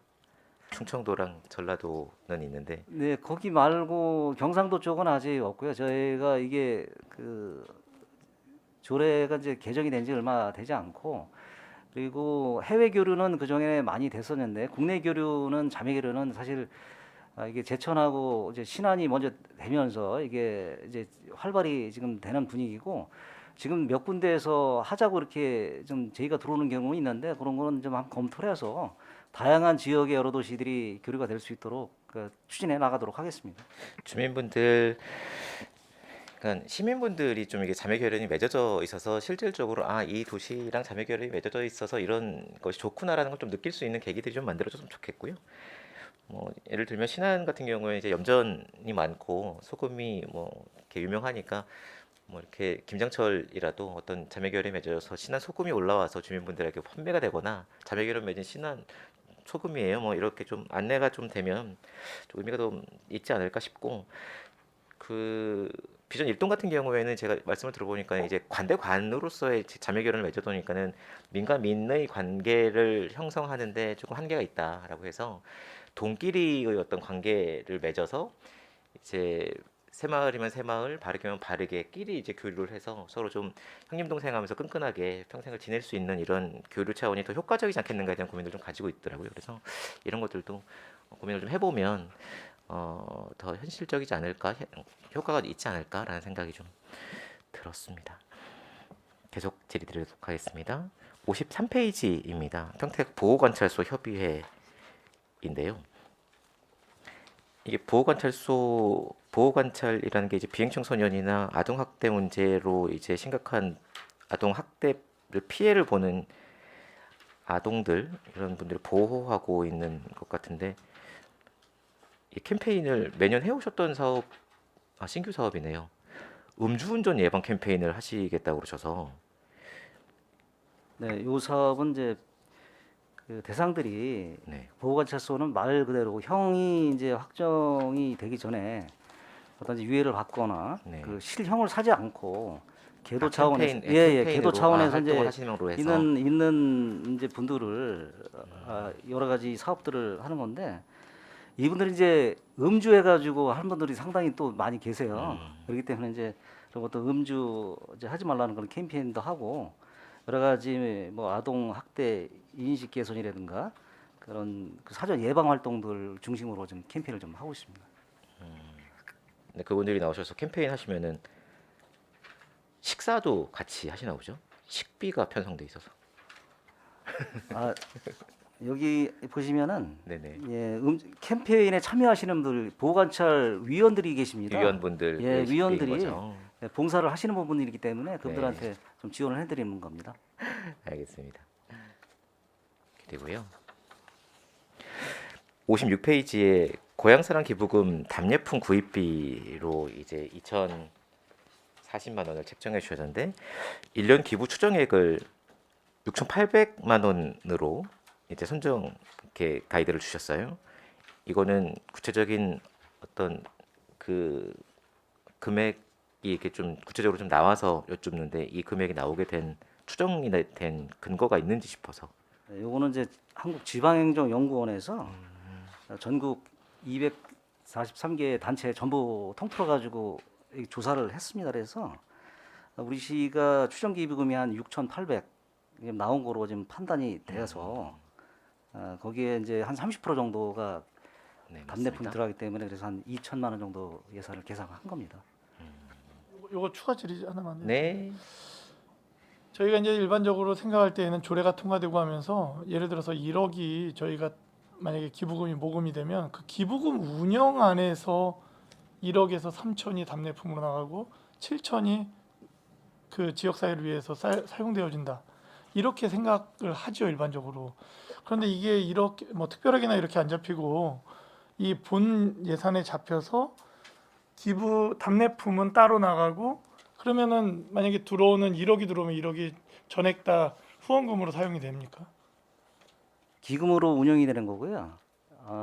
충청도랑 전라도는 있는데. 네, 거기 말고 경상도 쪽은 아직 없고요. 저희가 이게 그 조례가 이제 개정이 된 지 얼마 되지 않고 그리고 해외 교류는 그 전에 많이 됐었는데 국내 교류는 자매 교류는 사실 이게 제천하고 이제 신안이 먼저 되면서 이게 이제 활발히 지금 되는 분위기고 지금 몇 군데에서 하자고 이렇게 좀 제의가 들어오는 경우 있는데 그런 거는 좀 한번 검토를 해서 다양한 지역의 여러 도시들이 교류가 될 수 있도록 추진해 나가도록 하겠습니다. 주민분들, 그러니까 시민분들이 좀 이게 자매결연이 맺어져 있어서 실질적으로 이 도시랑 자매결연이 맺어져 있어서 이런 것이 좋구나라는 걸 좀 느낄 수 있는 계기들이 좀 만들어졌으면 좋겠고요. 뭐 예를 들면 신안 같은 경우에 이제 염전이 많고 소금이 뭐 이렇게 유명하니까 뭐 이렇게 김장철이라도 어떤 자매결연이 맺어져서 신안 소금이 올라와서 주민분들에게 판매가 되거나 자매결연 맺은 신안 소금이에요. 뭐 이렇게 좀 안내가 좀 되면 좀 의미가 좀 있지 않을까 싶고 그 비전 일동 같은 경우에는 제가 말씀을 들어보니까 이제 관대관으로서의 자매결연을 맺어놓으니까는 민과 민의 관계를 형성하는데 조금 한계가 있다라고 해서 동끼리의 어떤 관계를 맺어서 이제 새 마을이면 새 마을, 바르게면 바르게 끼리 이제 교류를 해서 서로 좀 형님 동생하면서 끈끈하게 평생을 지낼 수 있는 이런 교류 차원이 더 효과적이지 않겠는가에 대한 고민을 좀 가지고 있더라고요. 그래서 이런 것들도 고민을 좀 해보면 더 현실적이지 않을까, 효과가 있지 않을까라는 생각이 좀 들었습니다. 계속 질의드리도록 하겠습니다. 53페이지입니다. 평택 보호관찰소 협의회인데요. 이게 보호관찰이라는 게 이제 비행청소년이나 아동학대 문제로 이제 심각한 아동학대를 피해를 보는 아동들 이런 분들을 보호하고 있는 것 같은데 이 캠페인을 매년 해오셨던 사업, 신규 사업이네요. 음주운전 예방 캠페인을 하시겠다고 그러셔서. 네, 이 사업은 이제 그 대상들이 네. 보호관찰소는 말 그대로 형이 이제 확정이 되기 전에 어떤 유예를 받거나 네. 그 실형을 사지 않고 계도 아, 차원에서 캠페인으로, 계도 차원에서 활동을 이제 하시는 걸로 해서. 있는 이제 분들을 여러 가지 사업들을 하는 건데 이분들이 이제 음주해가지고 한 분들이 상당히 또 많이 계세요. 그렇기 때문에 이제 그런 어떤 음주 이제 하지 말라는 그런 캠페인도 하고 여러 가지 뭐 아동 학대 인식 개선이라든가 그런 그 사전 예방 활동들 중심으로 좀 캠페인을 좀 하고 있습니다. 네, 그분들이 나오셔서 캠페인 하시면은 식사도 같이 하시나 보죠? 식비가 편성돼 있어서. 여기 보시면은 네네. 예, 캠페인에 참여하시는 분들 보호관찰 위원들이 계십니다. 위원분들 예, 위원들이 거죠. 예, 봉사를 하시는 부분이기 때문에 그분들한테 네. 좀 지원을 해드리는 겁니다. 알겠습니다. 그리고요. 56페이지에 고향사랑 기부금 답례품 구입비로 이제 2,040만 원을 책정해 주셨는데 1년 기부 추정액을 6,800만 원으로 이제 선정 이렇게 가이드를 주셨어요. 이거는 구체적인 어떤 그 금액이 이렇게 좀 구체적으로 좀 나와서 여쭙는데 이 금액이 나오게 된 추정이 된 근거가 있는지 싶어서. 네, 요거는 이제 한국지방행정연구원에서 전국 243개 단체 전부 통틀어 가지고 조사를 했습니다. 그래서 우리 시가 추정 기부금이 한 6,800 나온 거로 지금 판단이 돼서 거기에 이제 한 30% 정도가 네, 답례품 맞습니다. 들어가기 때문에 그래서 한 2천만 원 정도 예산을 계산한 겁니다. 요거 추가 질의 하나만 해주세요. 네. 저희가 이제 일반적으로 생각할 때에는 조례가 통과되고 하면서 예를 들어서 1억이 저희가 만약에 기부금이 모금이 되면 그 기부금 운영 안에서 1억에서 3천이 답례품으로 나가고 7천이 그 지역 사회를 위해서 사용되어진다. 이렇게 생각을 하죠 일반적으로. 그런데 이게 이렇게 뭐 특별하게나 이렇게 안 잡히고 이 본 예산에 잡혀서 기부 답례품은 따로 나가고 그러면은 만약에 들어오는 1억이 들어오면 1억이 전액 다 후원금으로 사용이 됩니까? 기금으로 운영이 되는 거고요.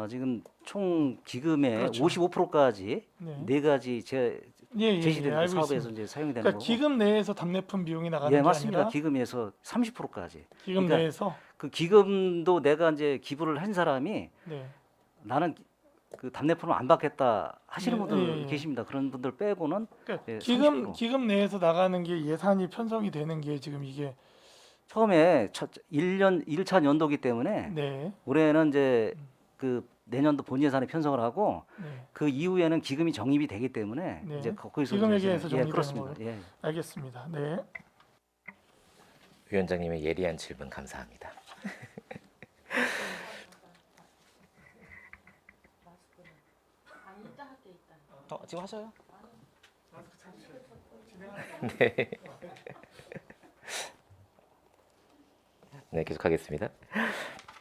지금 총 기금의 그렇죠. 55%까지 네. 네 가지 예, 제시된 알고 사업에서 있습니다. 이제 사용이 되는 그러니까 거고. 기금 내에서 답례품 비용이 나가는 예, 게 맞습니다. 아니라 기금에서 30%까지. 기금 그러니까 내에서 그 기금도 내가 이제 기부를 한 사람이 네. 나는 그 답례품을 안 받겠다 하시는 예, 분들 예, 예. 계십니다. 그런 분들 빼고는 그러니까 예, 기금 30%. 기금 내에서 나가는 게 예산이 편성이 되는 게 지금 이게 처음에 1차 연도기 때문에 네. 올해는 이제 그 내년도 본 예산에 편성을 하고 네. 그 이후에는 기금이 정립이 되기 때문에 네. 이제 거기서 기금에 이제 의해서 정립되는 그렇습니다. 거예요? 예. 알겠습니다. 네. 위원장님의 예리한 질문 감사합니다. 지금 하셔요? 네. 네, 계속하겠습니다.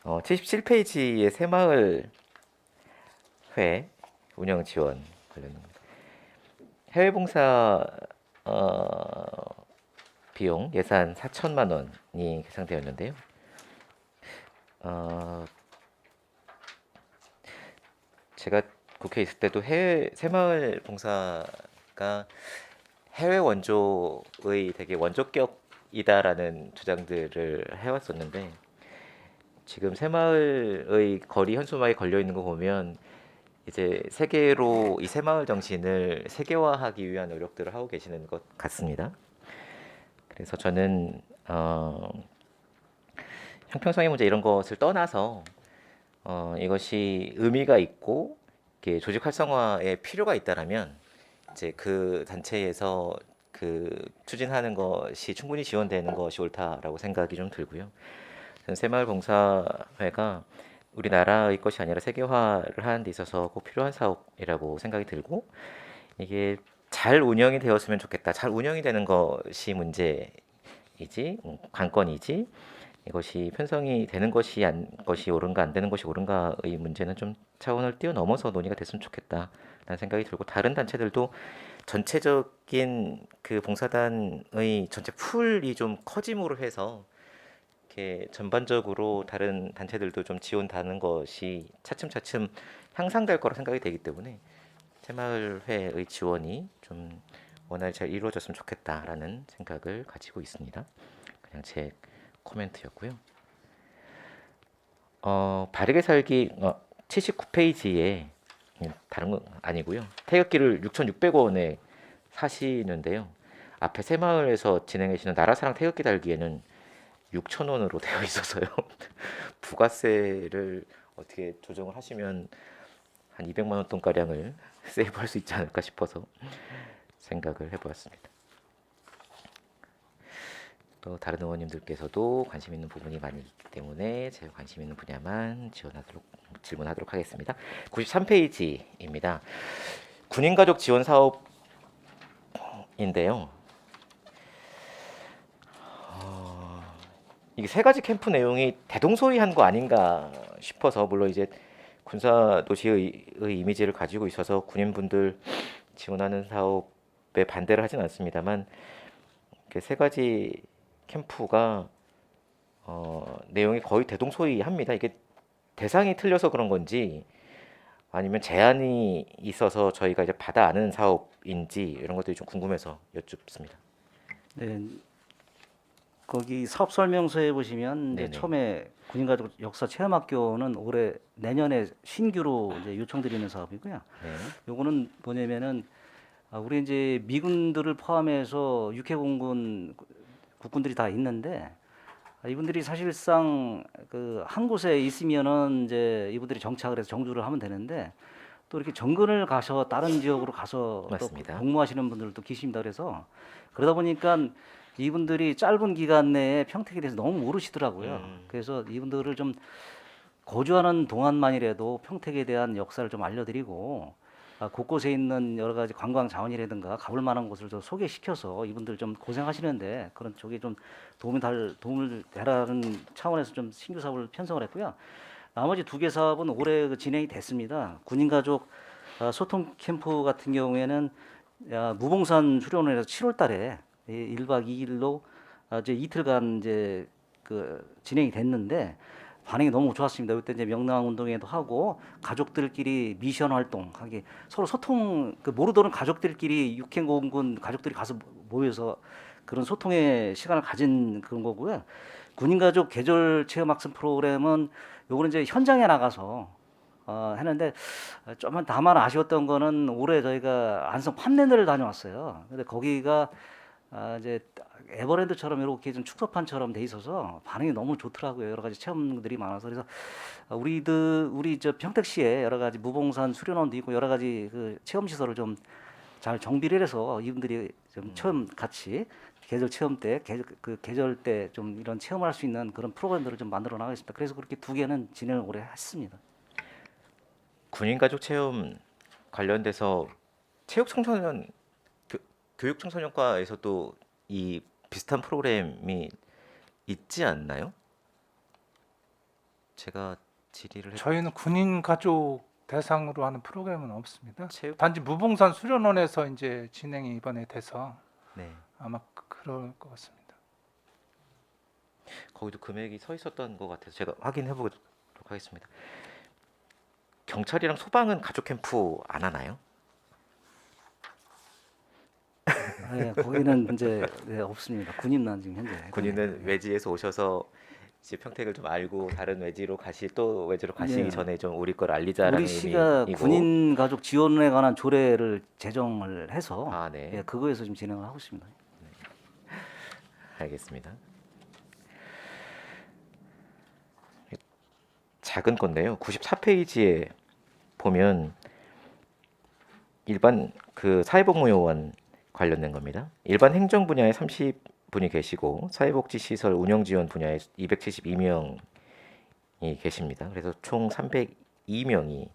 77페이지의 새마을 회 운영 지원 관련 해외 봉사 비용 예산 4천만 원이 계산되었는데요. 제가 국회에 있을 때도 새마을 봉사가 해외 원조의 되게 원조격이다라는 주장들을 해왔었는데 지금 새마을의 거리 현수막에 걸려 있는 거 보면 이제 세계로 이 새마을 정신을 세계화하기 위한 노력들을 하고 계시는 것 같습니다. 그래서 저는 형평성의 문제 이런 것을 떠나서 이것이 의미가 있고 이렇게 조직 활성화에 필요가 있다라면 이제 그 단체에서 그 추진하는 것이 충분히 지원되는 것이 옳다라고 생각이 좀 들고요. 저는 새마을 봉사회가 우리나라의 것이 아니라 세계화를 하는 데 있어서 꼭 필요한 사업이라고 생각이 들고 이게 잘 운영이 되었으면 좋겠다. 잘 운영이 되는 것이 문제이지 관건이지 이것이 편성이 되는 것이 옳은가 안 되는 것이 옳은가의 문제는 좀 차원을 뛰어넘어서 논의가 됐으면 좋겠다라는 생각이 들고 다른 단체들도 전체적인 그 봉사단의 전체 풀이 좀 커짐으로 해서 이렇게 전반적으로 다른 단체들도 좀 지원하는 것이 차츰차츰 향상될 거라 생각이 되기 때문에 새마을회의 지원이 좀 원활히 잘 이루어졌으면 좋겠다라는 생각을 가지고 있습니다. 그냥 제 코멘트였고요. 바르게 살기 79페이지에 다른 건 아니고요. 태극기를 6,600원에 사시는데요. 앞에 새마을에서 진행해 주시는 나라사랑 태극기 달기에는 6,000원으로 되어 있어서요. 부가세를 어떻게 조정을 하시면 한 200만 원 돈 가량을 세이브할 수 있지 않을까 싶어서 생각을 해보았습니다. 또 다른 의원님들께서도 관심 있는 부분이 많이 있기 때문에 제가 관심 있는 분야만 질문하도록 하겠습니다. 93페이지입니다. 군인가족 지원 사업인데요. 이게 세 가지 캠프 내용이 대동소이한 거 아닌가 싶어서 물론 이제 군사 도시의 이미지를 가지고 있어서 군인분들 지원하는 사업에 반대를 하진 않습니다만 세 가지 캠프가 내용이 거의 대동소이합니다. 이게 대상이 틀려서 그런 건지 아니면 제한이 있어서 저희가 이제 받아 아는 사업인지 이런 것들이 좀 궁금해서 여쭙습니다. 네, 거기 사업 설명서에 보시면 이제 네네. 처음에 군인가족 역사 체험학교는 올해 내년에 신규로 이제 요청드리는 사업이고요. 네. 요거는 뭐냐면은 우리 이제 미군들을 포함해서 육해공군 국군들이 다 있는데 이분들이 사실상 그 한 곳에 있으면은 이제 이분들이 정착을 해서 정주를 하면 되는데 또 이렇게 정근을 가서 다른 지역으로 가서 또 맞습니다. 복무하시는 분들도 계십니다. 그래서 그러다 보니까 이분들이 짧은 기간 내에 평택에 대해서 너무 모르시더라고요. 그래서 이분들을 좀 거주하는 동안만이라도 평택에 대한 역사를 좀 알려드리고 곳곳에 있는 여러 가지 관광 자원이라든가 가볼 만한 곳을 좀 소개시켜서 이분들 좀 고생하시는데 그런 쪽에 좀 도움을 되라는 차원에서 좀 신규 사업을 편성을 했고요. 나머지 두 개 사업은 올해 진행이 됐습니다. 군인가족 소통 캠프 같은 경우에는 무봉산 수련원에서 7월달에 1박 2일로 이제 이틀간 이제 그 진행이 됐는데 반응이 너무 좋았습니다. 그때 이제 명랑 운동회도 하고 가족들끼리 미션 활동하기 서로 소통 그 모르던 가족들끼리 육해공군 가족들이 가서 모여서 그런 소통의 시간을 가진 그런 거고요. 군인가족 계절 체험 학습 프로그램은 요거는 이제 현장에 나가서 했는데 좀만 다만 아쉬웠던 거는 올해 저희가 안성 판례를 다녀왔어요. 근데 거기가 이제 에버랜드처럼 이렇게 좀 축소판처럼 돼 있어서 반응이 너무 좋더라고요. 여러 가지 체험들이 많아서 그래서 우리 저 평택시에 여러 가지 무봉산 수련원도 있고 여러 가지 그 체험 시설을 좀 잘 정비를 해서 이분들이 좀 처음 같이 계절 체험 때 계절 때 좀 이런 체험을 할 수 있는 그런 프로그램들을 좀 만들어 나가겠습니다. 그래서 그렇게 두 개는 진행을 올해 했습니다. 군인가족 체험 관련돼서 체육청소년 교육청소년과에서도 이 비슷한 프로그램이 있지 않나요? 제가 질의를 저희는 군인 가족 대상으로 하는 프로그램은 없습니다. 체육 단지 무봉산 수련원에서 이제 진행이 이번에 돼서 네. 아마 그럴 것 같습니다. 거기도 금액이 서 있었던 것 같아서 제가 확인해 보도록 하겠습니다. 경찰이랑 소방은 가족 캠프 안 하나요? 네, 거기는 이제 없습니다. 군인만 지금 현재. 군인은 외지에서 오셔서 이제 평택을 좀 알고 다른 외지로 또 외지로 가시기 네. 전에 좀 우리 걸 알리자라는 우리 시가 의미이고. 군인 가족 지원에 관한 조례를 제정을 해서 아, 네. 예, 그거에서 지금 진행을 하고 있습니다. 알겠습니다. 작은 건데요. 94페이지에 보면 일반 그 사회복무요원 관련된 겁니다. 일반 행정 분야에 30분이 계시고 사회복지시설 운영 지원 분야에 272명이 계십니다. 그래서 총 302명이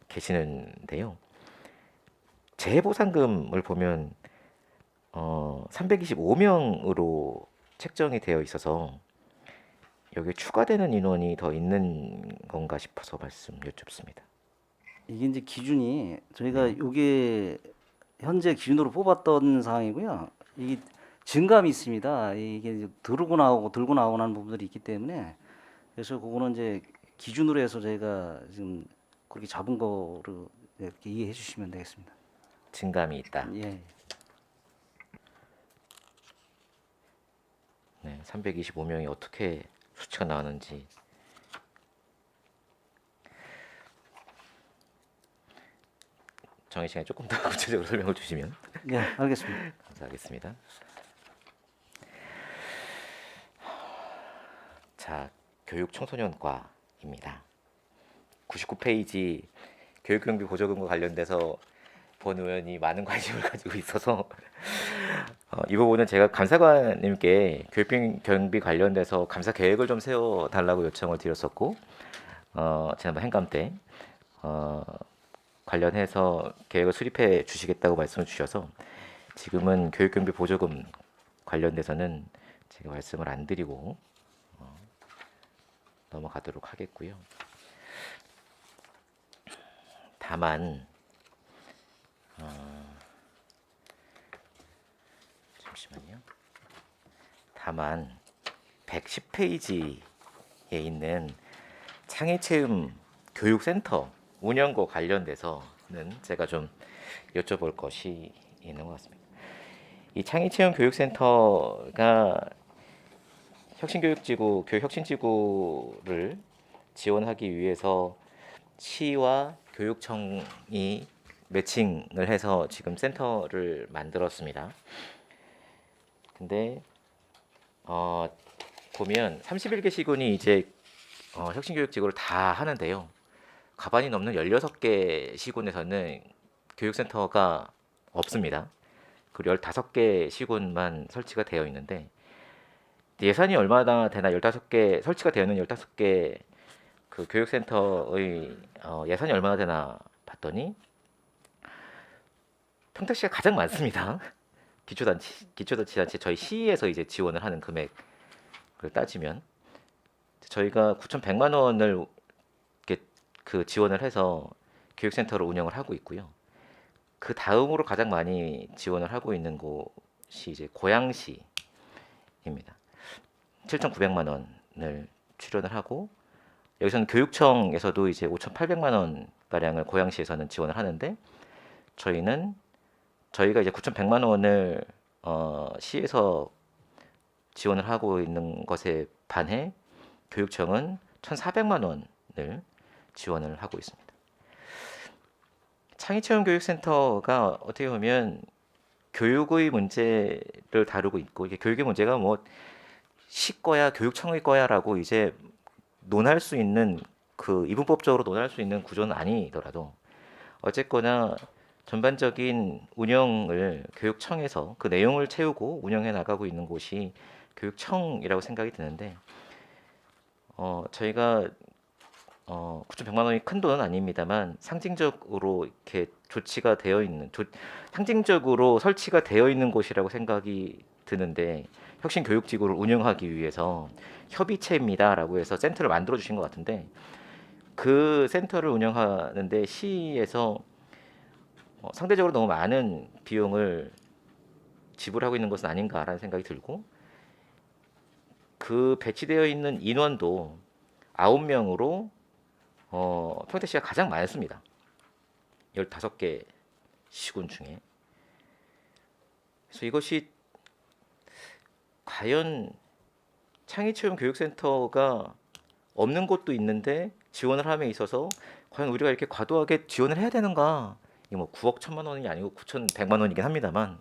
계시는데요. 재해보상금을 보면 325명으로 책정이 되어 있어서 여기에 추가되는 인원이 더 있는 건가 싶어서 말씀 여쭙습니다. 이게 이제 기준이 저희가 이게 현재 기준으로 뽑았던 사항이고요. 이 증감이 있습니다. 이게 이제 들고 나오는 부분들이 있기 때문에 그래서 그거는 이제 기준으로 해서 저희가 지금 그렇게 잡은 거로 이렇게 이해해 주시면 되겠습니다. 증감이 있다. 예. 네, 325명이 어떻게 수치가 나왔는지. 정의 시간에 조금 더 구체적으로 설명을 주시면 예, 알겠습니다. 감사하겠습니다. 자, 교육청소년과입니다. 99페이지 교육경비 보조금과 관련돼서 본 의원이 많은 관심을 가지고 있어서 이 부분은 제가 감사관님께 교육경비 관련돼서 감사 계획을 좀 세워달라고 요청을 드렸었고 지난번 행감 때 관련해서 계획을 수립해 주시겠다고 말씀을 주셔서 지금은 교육경비 보조금 관련돼서는 제가 말씀을 안 드리고 넘어가도록 하겠고요. 다만 잠시만요. 다만 110페이지에 있는 창의체험 교육센터 운영과 관련돼서는 제가 좀 여쭤볼 것이 있는 것 같습니다. 이 창의체험 교육센터가 혁신교육지구, 교육혁신지구를 지원하기 위해서 시와 교육청이 매칭을 해서 지금 센터를 만들었습니다. 근데 보면 31개 시군이 이제 혁신교육지구를 다 하는데요. 가반이 넘는 16개 시군에서는 교육센터가 없습니다. 그리고 15개 시군만 설치가 되어 있는데 예산이 얼마나 되나 15개 설치가 되어 있는 15개 그 교육센터의 예산이 얼마나 되나 봤더니 평택시가 가장 많습니다. 기초자치단체 저희 시에서 이제 지원을 하는 금액을 따지면 저희가 9,100만 원을 이렇게 그 지원을 해서 교육센터를 운영을 하고 있고요. 그 다음으로 가장 많이 지원을 하고 있는 곳이 이제 고양시입니다. 7,900만 원을 출연을 하고 여기서는 교육청에서도 이제 5,800만 원 가량을 고양시에서는 지원을 하는데 저희가 이제 9,100만 원을 시에서 지원을 하고 있는 것에 반해 교육청은 1,400만 원을 지원을 하고 있습니다. 창의체험교육센터가 어떻게 보면 교육의 문제를 다루고 있고 이게 교육의 문제가 뭐 시 거야 교육청의 거야라고 이제 논할 수 있는 그 이분법적으로 논할 수 있는 구조는 아니더라도 어쨌거나 전반적인 운영을 교육청에서 그 내용을 채우고 운영해 나가고 있는 곳이 교육청이라고 생각이 드는데 저희가 9,100만 원이 큰 돈은 아닙니다만 상징적으로 이렇게 조치가 되어 있는 상징적으로 설치가 되어 있는 곳이라고 생각이 드는데 혁신교육지구를 운영하기 위해서 협의체입니다라고 해서 센터를 만들어 주신 것 같은데 그 센터를 운영하는데 시에서 상대적으로 너무 많은 비용을 지불하고 있는 것은 아닌가라는 생각이 들고 그 배치되어 있는 인원도 9명으로 평택시가 가장 많습니다. 15개 시군 중에. 그래서 이것이 과연 창의체험교육센터가 없는 곳도 있는데 지원을 함에 있어서 과연 우리가 이렇게 과도하게 지원을 해야 되는가? 이게 뭐 9억 1천만 원이 아니고 9,100만 원이긴 합니다만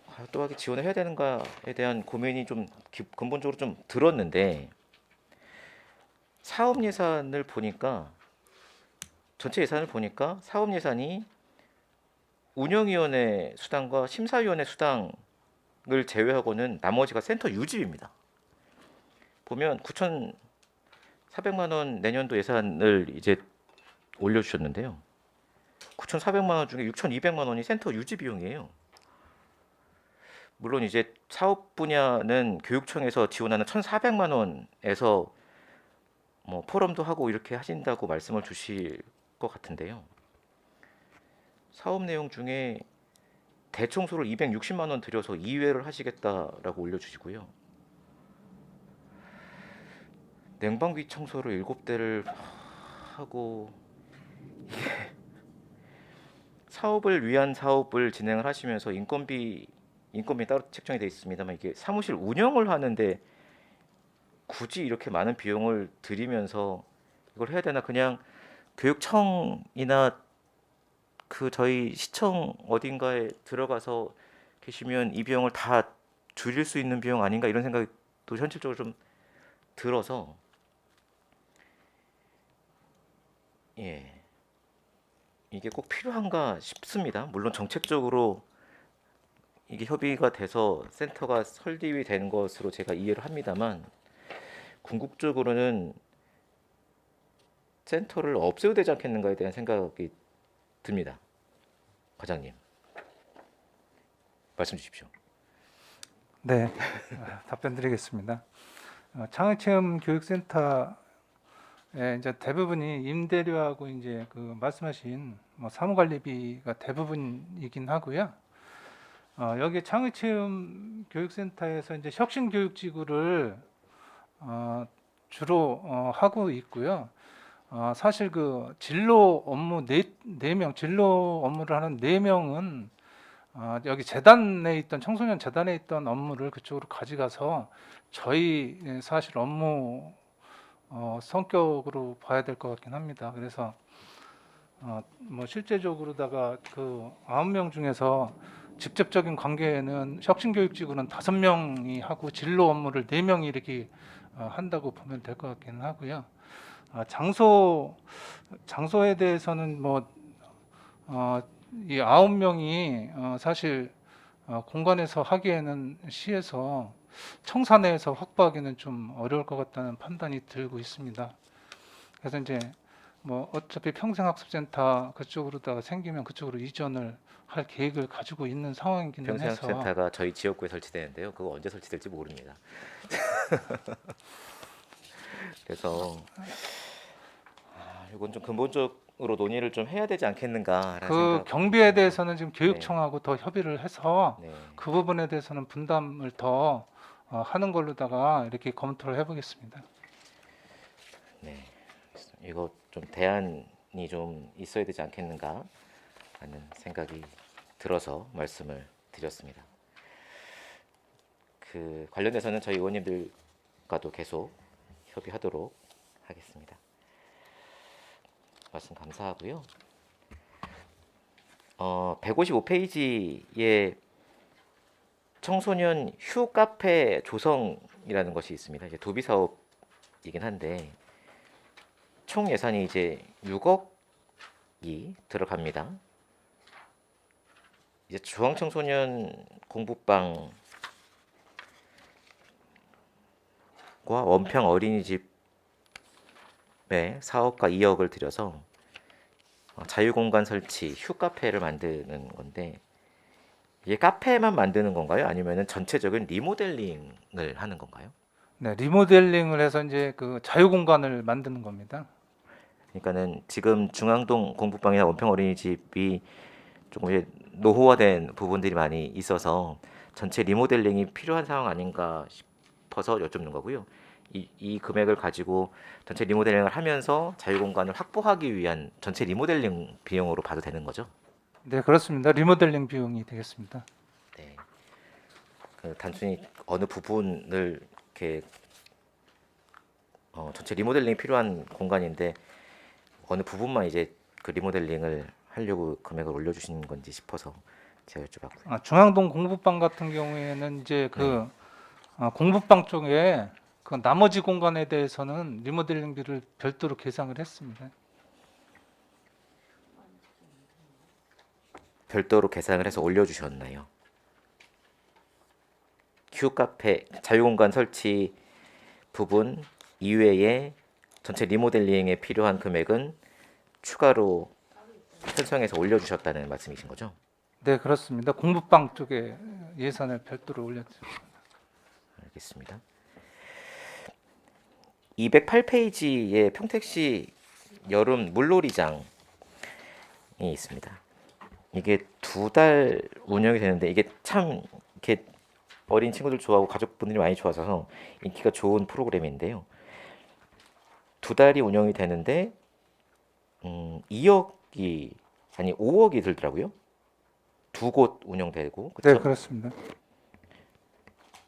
과도하게 지원을 해야 되는가에 대한 고민이 좀 근본적으로 좀 들었는데 사업 예산을 보니까 전체 예산을 보니까 사업 예산이 운영위원회 수당과 심사위원회 수당을 제외하고는 나머지가 센터 유지비입니다. 보면 9,400만 원 내년도 예산을 이제 올려주셨는데요. 9,400만 원 중에 6,200만 원이 센터 유지 비용이에요. 물론 이제 사업 분야는 교육청에서 지원하는 1,400만 원에서 뭐 포럼도 하고 이렇게 하신다고 말씀을 주실 것 같은데요. 사업 내용 중에 대청소를 260만 원 들여서 2회를 하시겠다라고 올려주시고요. 냉방기 청소를 7대를 하고 사업을 위한 사업을 진행을 하시면서 인건비 따로 책정이 되어 있습니다만 이게 사무실 운영을 하는데 굳이 이렇게 많은 비용을 들이면서 이걸 해야 되나 그냥 교육청이나 그 저희 시청 어딘가에 들어가서 계시면 이 비용을 다 줄일 수 있는 비용 아닌가 이런 생각이 또 현실적으로 좀 들어서 이게 꼭 필요한가 싶습니다. 물론 정책적으로 이게 협의가 돼서 센터가 설립이 되는 것으로 제가 이해를 합니다만 궁극적으로는 센터를 없애도 되지 않겠는가에 대한 생각이 듭니다. 과장님 말씀 주십시오. 네, 답변 드리겠습니다. 창의체험 교육센터의 이제 대부분이 임대료하고 이제 그 말씀하신 뭐 사무관리비가 대부분이긴 하고요. 여기 창의체험 교육센터에서 이제 혁신교육지구를 주로 하고 있고요. 사실 그 진로 업무 네 명, 진로 업무를 하는 4명은 여기 재단에 있던 청소년 재단에 있던 업무를 그쪽으로 가져가서 저희 사실 업무 성격으로 봐야 될 것 같긴 합니다. 그래서 뭐 실제적으로다가 그 9명 중에서 직접적인 관계는 혁신교육지구는 5명이 하고 진로 업무를 4명이 이렇게 한다고 보면 될 것 같기는 하고요. 장소에 대해서는 이 9명이 사실 공간에서 하기에는 시에서 청사내에서 확보하기는 좀 어려울 것 같다는 판단이 들고 있습니다. 그래서 이제 뭐 어차피 평생학습센터 그쪽으로다가 생기면 그쪽으로 이전을 할 계획을 가지고 있는 상황이기는 해서 평생학센터가 저희 지역구에 설치되는데요. 그거 언제 설치될지 모릅니다. 그래서 이건 좀 근본적으로 논의를 좀 해야 되지 않겠는가라는 그 생각. 경비에 대해서는 지금 교육청하고 더 협의를 해서 네. 그 부분에 대해서는 분담을 더 하는 걸로다가 이렇게 검토를 해보겠습니다. 네. 이거 좀 대안이 좀 있어야 되지 않겠는가 하는 생각이 들어서 말씀을 드렸습니다. 그 관련해서는 저희 의원님들과도 계속 협의하도록 하겠습니다. 말씀 감사하고요. 155페이지에 청소년 휴 카페 조성이라는 것이 있습니다. 이제 도비 사업이긴 한데 총 예산이 이제 6억이 들어갑니다. 이제 중앙청소년 공부방과 원평 어린이집에 4억과 2억을 들여서 자유공간 설치, 휴카페를 만드는 건데 이게 카페만 만드는 건가요? 아니면은 전체적인 리모델링을 하는 건가요? 네, 리모델링을 해서 이제 그 자유공간을 만드는 겁니다. 그러니까는 지금 중앙동 공부방이나 원평 어린이집이 조금 이제 노후화된 부분들이 많이 있어서 전체 리모델링이 필요한 상황 아닌가 싶어서 여쭙는 거고요. 이 금액을 가지고 전체 리모델링을 하면서 자유공간을 확보하기 위한 전체 리모델링 비용으로 봐도 되는 거죠? 네, 그렇습니다. 리모델링 비용이 되겠습니다. 네. 그 단순히 어느 부분을 이렇게 전체 리모델링이 필요한 공간인데 어느 부분만 이제 그 리모델링을 하려고 금액을 올려주시는 건지 싶어서 제가 여쭤봤고요. 중앙동 공부방 같은 경우에는 이제 그 공부방 쪽에 그 나머지 공간에 대해서는 리모델링비를 별도로 계상을 했습니다. 별도로 계산을 해서 올려주셨나요? 큐카페 자유공간 설치 부분 이외에 전체 리모델링에 필요한 금액은 추가로 편성해서 올려주셨다는 말씀이신 거죠? 네, 그렇습니다. 공부방 쪽에 예산을 별도로 올렸죠. 알겠습니다. 208페이지에 평택시 여름 물놀이장이 있습니다. 이게 2달 운영이 되는데 이게 참 이렇게 어린 친구들 좋아하고 가족분들이 많이 좋아서 인기가 좋은 프로그램인데요. 2달이 운영이 되는데 2억이 아니 5억이 들더라고요. 2곳 운영되고 네, 그렇죠? 그렇습니다.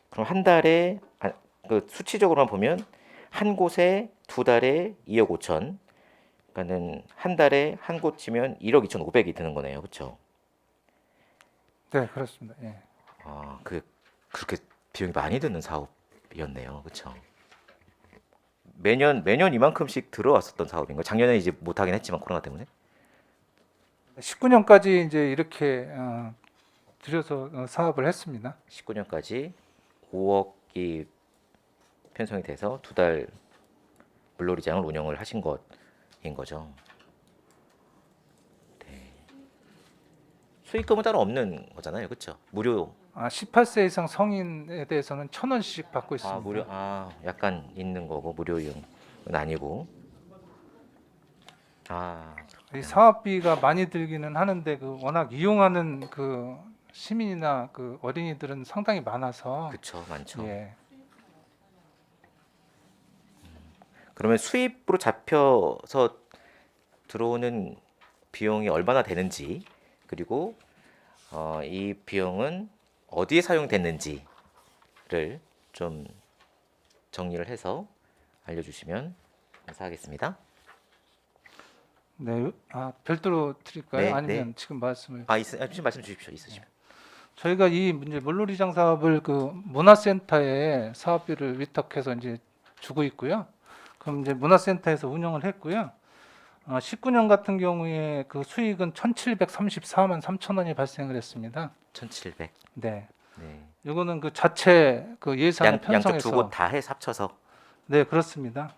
그럼 한 달에 그 수치적으로만 보면 한 곳에 2달에 2억 5천. 그러니까는 한 달에 한 곳 치면 1억 2,500이 드는 거네요. 그렇죠? 네, 그렇습니다. 예. 그렇게 비용이 많이 드는 사업이었네요. 그렇죠? 매년 이만큼씩 들어왔었던 사업인가요? 작년에 이제 못 하긴 했지만 코로나 때문에. 19년까지 이제 이렇게 들여서 사업을 했습니다. 19년까지 5억이 편성이 돼서 2달 물놀이장을 운영을 하신 것인 거죠. 네. 수익금은 따로 없는 거잖아요, 그렇죠? 무료. 18세 이상 성인에 대해서는 1,000원씩 받고 있습니다. 무료. 약간 있는 거고 무료용은 아니고. 이 사업비가 많이 들기는 하는데 그 워낙 이용하는 그 시민이나 그 어린이들은 상당히 많아서 그쵸, 많죠. 예. 그러면 수입으로 잡혀서 들어오는 비용이 얼마나 되는지, 그리고 이 비용은 어디에 사용됐는지를 좀 정리를 해서 알려주시면 감사하겠습니다. 네. 별도로 드릴까요? 네, 아니면 지금 말씀을 지금 말씀 주십시오. 있으시면. 저희가 이 이제 물놀이장 사업을 그 문화센터에 사업비를 위탁해서 이제 주고 있고요. 그럼 이제 문화센터에서 운영을 했고요. 19년 같은 경우에 그 수익은 1,734만 3천 원이 발생을 했습니다. 1,700. 네. 네. 이거는 그 자체 그 예산을 양쪽 두 편성해서 곳 다 해 합쳐서. 네, 그렇습니다.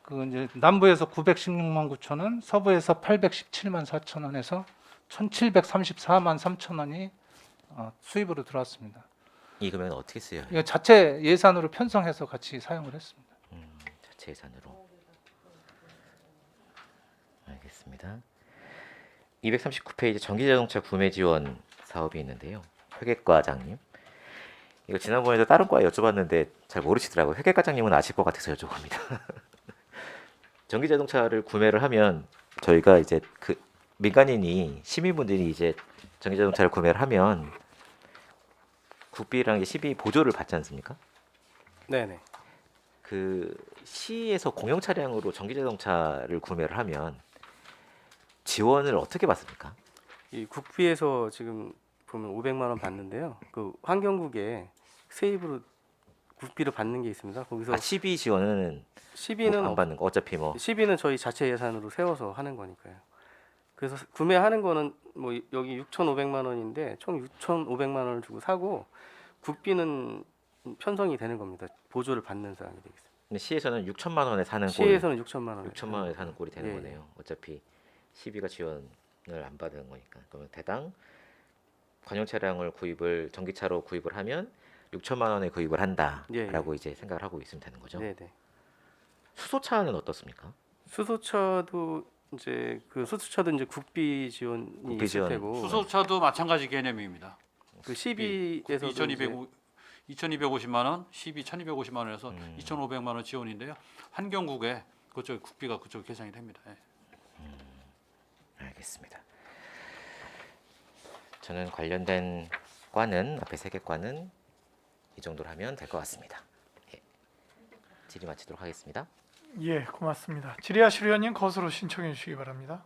그 이제 남부에서 916만 9천 원, 서부에서 817만 4천 원에서 1,734만 3천 원이 수입으로 들어왔습니다. 이 금액은 어떻게 쓰여요? 이거 자체 예산으로 편성해서 같이 사용을 했습니다. 자체 예산으로. 알겠습니다. 239페이지 전기자동차 구매 지원 사업이 있는데요. 회계과장님. 이거 지난번에도 다른 과에 여쭤봤는데 잘 모르시더라고요. 회계과장님은 아실 것 같아서 여쭤봅니다. 전기자동차를 구매를 하면 저희가 이제 그 민간인이 시민분들이 이제 전기자동차를 구매를 하면 국비랑 시비 보조를 받지 않습니까? 네네. 그 시에서 공용 차량으로 전기자동차를 구매를 하면 지원을 어떻게 받습니까? 이 국비에서 지금 보면 500만 원 받는데요. 그 환경국에 세입으로 국비를 받는 게 있습니다. 거기서 시비 지원은 시비는 안 받는 거 어차피 뭐 시비는 저희 자체 예산으로 세워서 하는 거니까요. 그래서 구매하는 거는 뭐 여기 6,500만 원인데 총 6,500만 원을 주고 사고 국비는 편성이 되는 겁니다. 보조를 받는 사항이 되겠습니다. 근데 시에서는 6천만 원에 사는 꼴, 시에서는 6천만 원. 6천만 원에 사는 꼴이 되는 예, 거네요. 어차피 시비가 지원을 안 받는 거니까. 그러면 대당 관용 차량을 구입을 전기차로 구입을 하면 6천만 원에 구입을 한다라고 예. 이제 생각을 하고 있으면 되는 거죠. 네네. 수소차는 어떻습니까? 수소차도 이제 국비 지원이 국비 있을 지원. 테고 수소차도 마찬가지 개념입니다. 그 시비에서 2,250만 원, 시비 1,250만 원에서 음. 2,500만 원 지원인데요. 환경국에 그쪽 국비가 그쪽 계산이 됩니다. 예. 알겠습니다. 저는 관련된 과는 앞에 세 개 과는 이 정도로 하면 될 것 같습니다. 예. 질의 마치도록 하겠습니다. 예, 고맙습니다. 질의하실 의원님 거수로 신청해 주시기 바랍니다.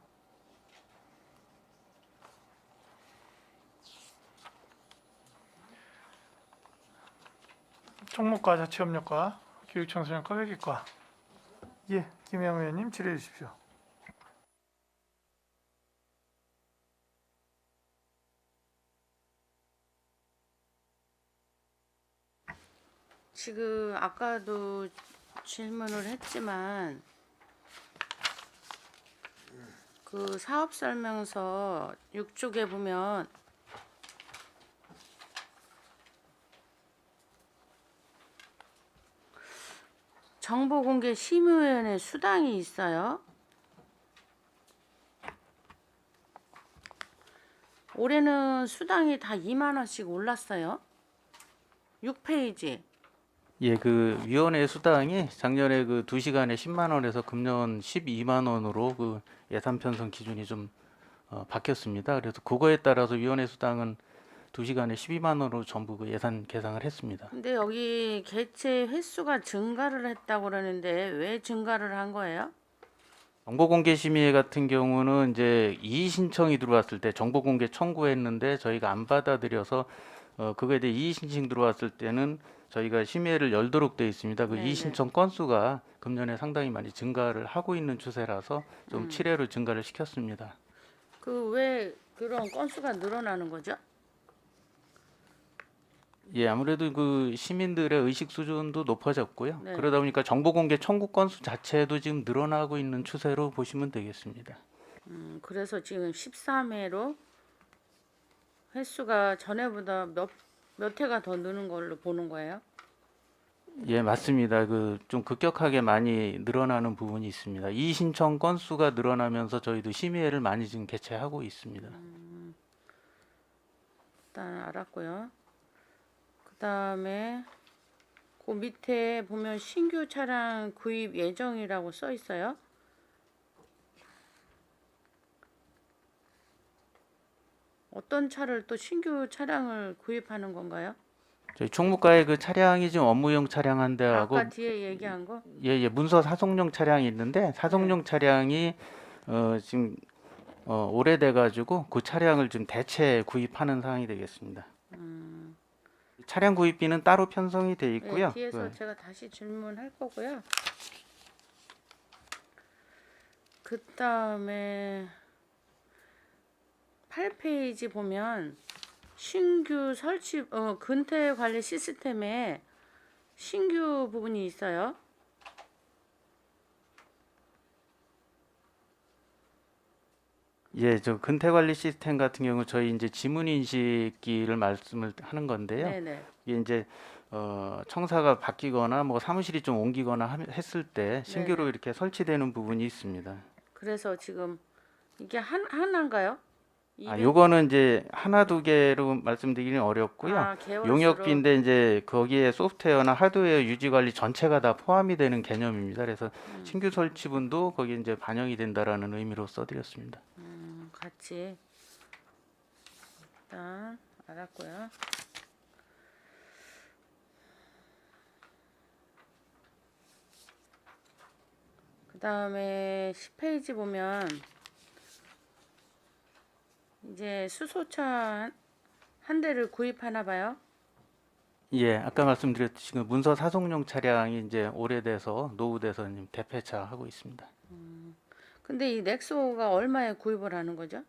총무과, 자치협력과, 교육청소년과, 회계과. 예, 김영 의원님 질의해 주십시오. 지금 아까도 질문을 했지만 그 사업 설명서 6쪽에 보면 정보공개 심의위원회 수당이 있어요. 올해는 수당이 다 2만 원씩 올랐어요. 6페이지. 예, 그 위원회 수당이 작년에 그 2시간에 10만 원에서 금년 12만 원으로 그 예산 편성 기준이 좀 바뀌었습니다. 그래서 그거에 따라서 위원회 수당은 2시간에 12만 원으로 전부 그 예산 계상을 했습니다. 근데 여기 개최 횟수가 증가를 했다고 그러는데 왜 증가를 한 거예요? 정보공개심의회 같은 경우는 이제 이의 신청이 들어왔을 때 정보공개 청구했는데 저희가 안 받아들여서 그거에 대해 이의 신청 들어왔을 때는 저희가 심의회를 열도록 되어 있습니다. 그 네네. 이의 신청 건수가 금년에 상당히 많이 증가를 하고 있는 추세라서 좀 7회로 증가를 시켰습니다. 그 왜 그런 건수가 늘어나는 거죠? 예, 아무래도 그 시민들의 의식 수준도 높아졌고요. 네. 그러다 보니까 정보공개 청구 건수 자체도 지금 늘어나고 있는 추세로 보시면 되겠습니다. 그래서 지금 13회로 횟수가 전에보다 몇 회가 더 느는 걸로 보는 거예요? 예, 맞습니다. 그 좀 급격하게 많이 늘어나는 부분이 있습니다. 이의 신청 건수가 늘어나면서 저희도 심의회를 많이 지금 개최하고 있습니다. 일단 알았고요. 그다음에 그 밑에 보면 신규 차량 구입 예정이라고 써 있어요. 어떤 차를 또 신규 차량을 구입하는 건가요? 저희 총무과에 그 차량이 지금 업무용 차량 한 대하고 아까 뒤에 얘기한 거? 예, 문서 사송용 차량이 있는데 사송용 차량이 지금 오래돼 가지고 그 차량을 지금 대체 구입하는 상황이 되겠습니다. 차량 구입비는 따로 편성이 돼 있고요. 네, 뒤에서 그 제가 다시 질문할 거고요. 그다음에 8페이지 보면 신규 설치 근태 관리 시스템에 신규 부분이 있어요. 예, 저 근태 관리 시스템 같은 경우 저희 이제 지문 인식기를 말씀을 하는 건데요. 네네. 이게 이제 청사가 바뀌거나 뭐 사무실이 좀 옮기거나 했을 때 신규로 네네. 이렇게 설치되는 부분이 있습니다. 그래서 지금 이게 하나인가요? 요거는 이제 하나 두 개로 말씀드리기는 어렵고요. 아, 개월수로. 용역비인데 이제 거기에 소프트웨어나 하드웨어 유지 관리 전체가 다 포함이 되는 개념입니다. 그래서 신규 설치분도 거기에 이제 반영이 된다라는 의미로 써드렸습니다. 같이 일단 알았고요. 그 다음에 10페이지 보면 이제 수소차 한 대를 구입하나 봐요. 예, 아까 말씀드렸듯이 그 문서 사송용 차량이 이제 오래돼서 노후돼서 지금 대폐차 하고 있습니다. 근데 이 넥소가 얼마에 구입을 하는 거죠?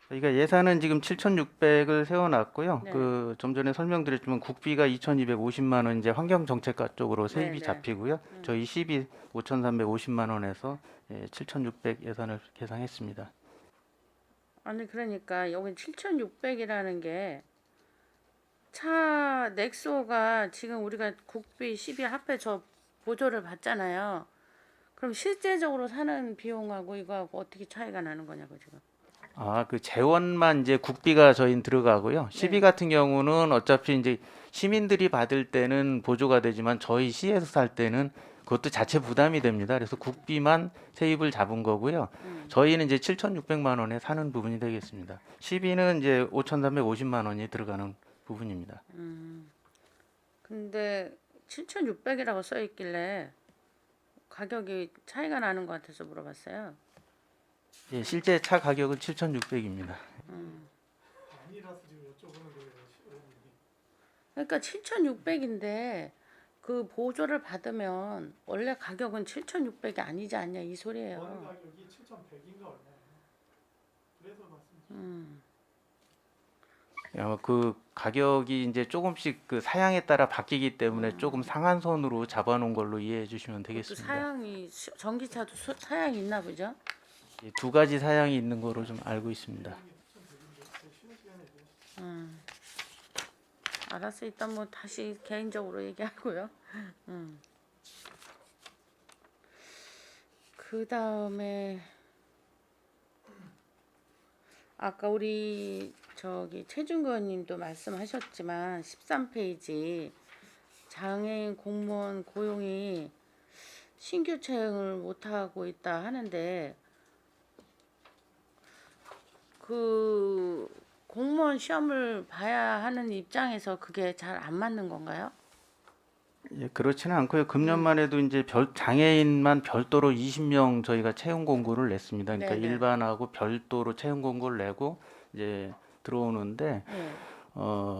저희가 예산은 지금 7,600을 세워놨고요. 네. 그 좀 전에 설명드렸지만 국비가 2,250만 원 이제 환경정책과 쪽으로 세입이 네, 네. 잡히고요. 저희 시비 5,350만 원에서 7,600 예산을 계상했습니다. 아니 그러니까 여기 7,600이라는 게 차 넥소가 지금 우리가 국비 12 합해 저 보조를 받잖아요. 그럼 실제적으로 사는 비용하고 이거하고 어떻게 차이가 나는 거냐고 지금. 그 재원만 이제 국비가 저희는 들어가고요. 시비 네. 같은 경우는 어차피 이제 시민들이 받을 때는 보조가 되지만 저희 시에서 살 때는 그것도 자체 부담이 됩니다. 그래서 국비만 세입을 잡은 거고요. 저희는 이제 7,600만 원에 사는 부분이 되겠습니다. 시비는 이제 5,350만 원이 들어가는 부분입니다. 근데 7,600이라고 써 있길래 가격이 차이가 나는 것 같아서 물어봤어요. 예, 실제 차 가격은 7,600입니다. 아니라서 지금 여쭤보는 거예요. 그러니까 7,600인데 그 보조를 받으면 원래 가격은 7,600이 아니지 않냐 이 소리예요. 가격이 7,100인가 얼마예요? 그래서 말씀. 아마 그 가격이 이제 조금씩 그 사양에 따라 바뀌기 때문에 조금 상한선으로 잡아놓은 걸로 이해해 주시면 또 되겠습니다. 사양이 전기차도 사양이 있나 보죠? 예, 두 가지 사양이 있는 거로 좀 알고 있습니다. 알았어. 일단 뭐 다시 개인적으로 얘기하고요. 그 다음에 아까 우리 저기 최준구 의원님도 말씀하셨지만 13페이지 장애인 공무원 고용이 신규 채용을 못하고 있다 하는데 그 공무원 시험을 봐야 하는 입장에서 그게 잘 안 맞는 건가요? 예, 그렇지는 않고요. 금년만 해도 이제 장애인만 별도로 20명 저희가 채용 공고를 냈습니다. 그러니까 네네. 일반하고 별도로 채용 공고를 내고 이제 들어오는데 네.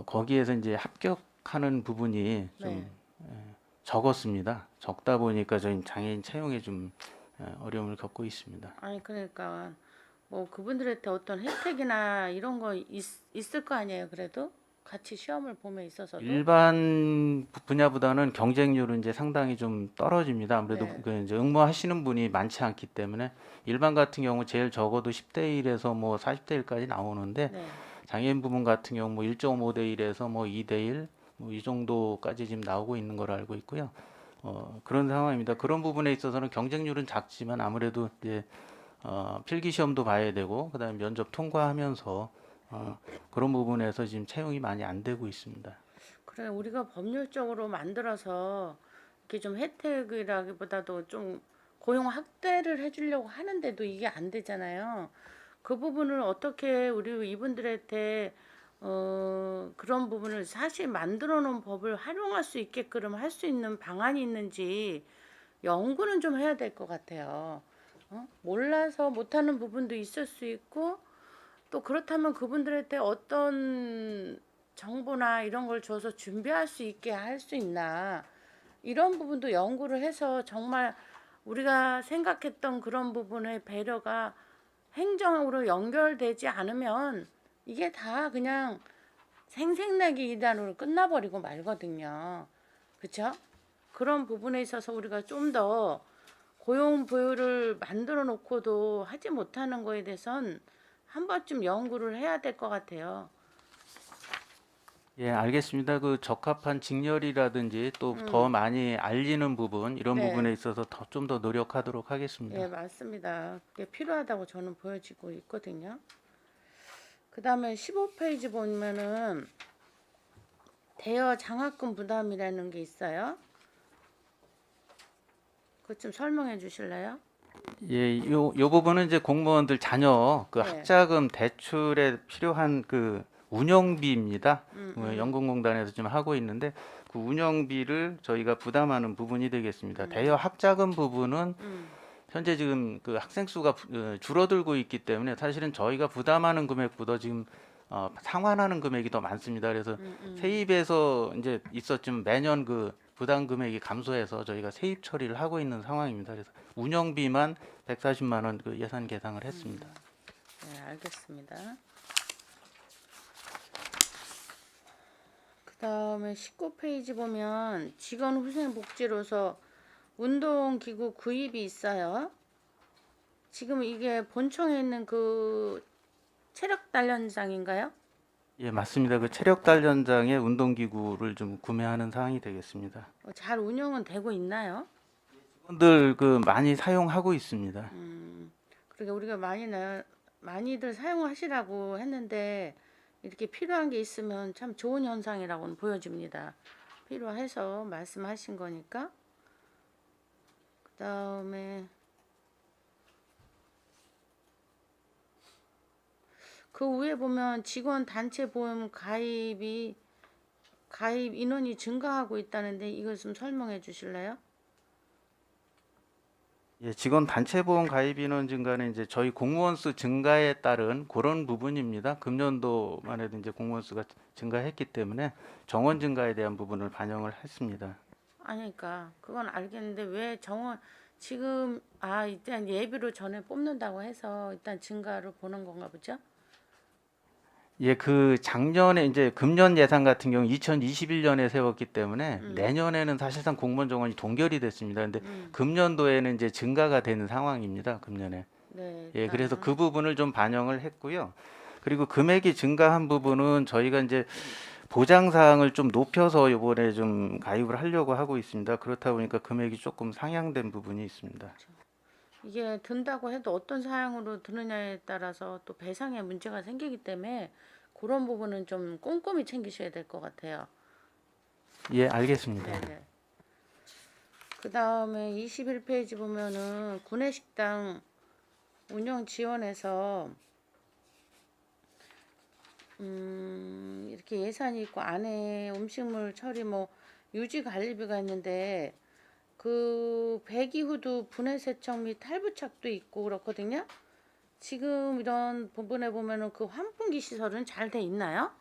거기에서 이제 합격하는 부분이 좀 네. 적었습니다. 적다 보니까 저희 장애인 채용에 좀 어려움을 겪고 있습니다. 아니 그러니까 뭐 그분들한테 어떤 혜택이나 이런 거 있을 거 아니에요. 그래도 같이 시험을 보면 있어서도. 일반 분야보다는 경쟁률은 이제 상당히 좀 떨어집니다. 아무래도 네. 그 이제 응모하시는 분이 많지 않기 때문에 일반 같은 경우 제일 적어도 10대 1에서 뭐 40대 1까지 나오는데 네. 장애인 부분 같은 경우 뭐 1.5대 1에서 뭐 2대 1 뭐 이 정도까지 지금 나오고 있는 걸로 알고 있고요. 그런 상황입니다. 그런 부분에 있어서는 경쟁률은 작지만 아무래도 이제 필기 시험도 봐야 되고 그다음에 면접 통과하면서 그런 부분에서 지금 채용이 많이 안 되고 있습니다. 그래, 우리가 법률적으로 만들어서 이렇게 좀 혜택이라기보다도 좀 고용 확대를 해주려고 하는데도 이게 안 되잖아요. 그 부분을 어떻게 우리 이분들한테 그런 부분을 사실 만들어 놓은 법을 활용할 수 있게끔 할 수 있는 방안이 있는지 연구는 좀 해야 될 것 같아요. 몰라서 못하는 부분도 있을 수 있고 또 그렇다면 그분들한테 어떤 정보나 이런 걸 줘서 준비할 수 있게 할 수 있나 이런 부분도 연구를 해서 정말 우리가 생각했던 그런 부분의 배려가 행정으로 연결되지 않으면 이게 다 그냥 생색내기 일단으로 끝나버리고 말거든요. 그렇죠? 그런 부분에 있어서 우리가 좀 더 고용 보유를 만들어 놓고도 하지 못하는 거에 대해선 한 번쯤 연구를 해야 될 것 같아요. 예, 알겠습니다. 그 적합한 직렬이라든지 또 더 많이 알리는 부분 이런 네. 부분에 있어서 좀 더 노력하도록 하겠습니다. 예, 맞습니다. 그게 필요하다고 저는 보여지고 있거든요. 그 다음에 15페이지 보면은 대여 장학금 부담이라는 게 있어요. 그것 좀 설명해 주실래요? 예, 요 부분은 이제 공무원들 자녀 그 네. 학자금 대출에 필요한 그 운영비입니다. 연금공단에서 지금 하고 있는데 그 운영비를 저희가 부담하는 부분이 되겠습니다. 대여 학자금 부분은 현재 지금 그 학생 수가 줄어들고 있기 때문에 사실은 저희가 부담하는 금액보다 지금 상환하는 금액이 더 많습니다. 그래서 세입에서 이제 있었지만 매년 그 부담 금액이 감소해서 저희가 세입 처리를 하고 있는 상황입니다. 그래서 운영비만 140만 원 그 예산 계상을 했습니다. 네, 알겠습니다. 그 다음에 19페이지 보면 직원후생복지로서 운동기구 구입이 있어요. 지금 이게 본청에 있는 그 체력단련장인가요? 예, 맞습니다. 그 체력 단련장의 운동기구를 좀 구매하는 사항이 되겠습니다. 잘 운영은 되고 있나요? 분들 그 많이 사용하고 있습니다. 그러니까 우리가 많이들 사용하시라고 했는데 이렇게 필요한 게 있으면 참 좋은 현상이라고는 보여집니다. 필요해서 말씀하신 거니까. 그 다음에 그 위에 보면 직원 단체 보험 가입 인원이 증가하고 있다는데 이거 좀 설명해 주실래요? 예, 직원 단체 보험 가입 인원 증가는 이제 저희 공무원 수 증가에 따른 그런 부분입니다. 금년도만 해도 이제 공무원 수가 증가했기 때문에 정원 증가에 대한 부분을 반영을 했습니다. 아니 그러니까 그건 알겠는데 왜 정원 지금 일단 예비로 전에 뽑는다고 해서 일단 증가를 보는 건가 보죠? 예, 그 작년에 이제 금년 예산 같은 경우 2021년에 세웠기 때문에 내년에는 사실상 공무원 정원이 동결이 됐습니다. 근데 금년도에는 이제 증가가 되는 상황입니다. 금년에. 네. 예, 그래서 그 부분을 좀 반영을 했고요. 그리고 금액이 증가한 부분은 저희가 이제 보장 사항을 좀 높여서 이번에 좀 가입을 하려고 하고 있습니다. 그렇다 보니까 금액이 조금 상향된 부분이 있습니다. 이게 든다고 해도 어떤 사양으로 드느냐에 따라서 또 배상에 문제가 생기기 때문에 그런 부분은 좀 꼼꼼히 챙기셔야 될 것 같아요. 예, 알겠습니다. 네네. 그 다음에 21페이지 보면은 구내식당 운영 지원에서 이렇게 예산이 있고 안에 음식물 처리 뭐 유지 관리비가 있는데 그 배기후도 분해 세척 및 탈부착도 있고 그렇거든요. 지금 이런 부분에 보면은 그 환풍기 시설은 잘 돼 있나요?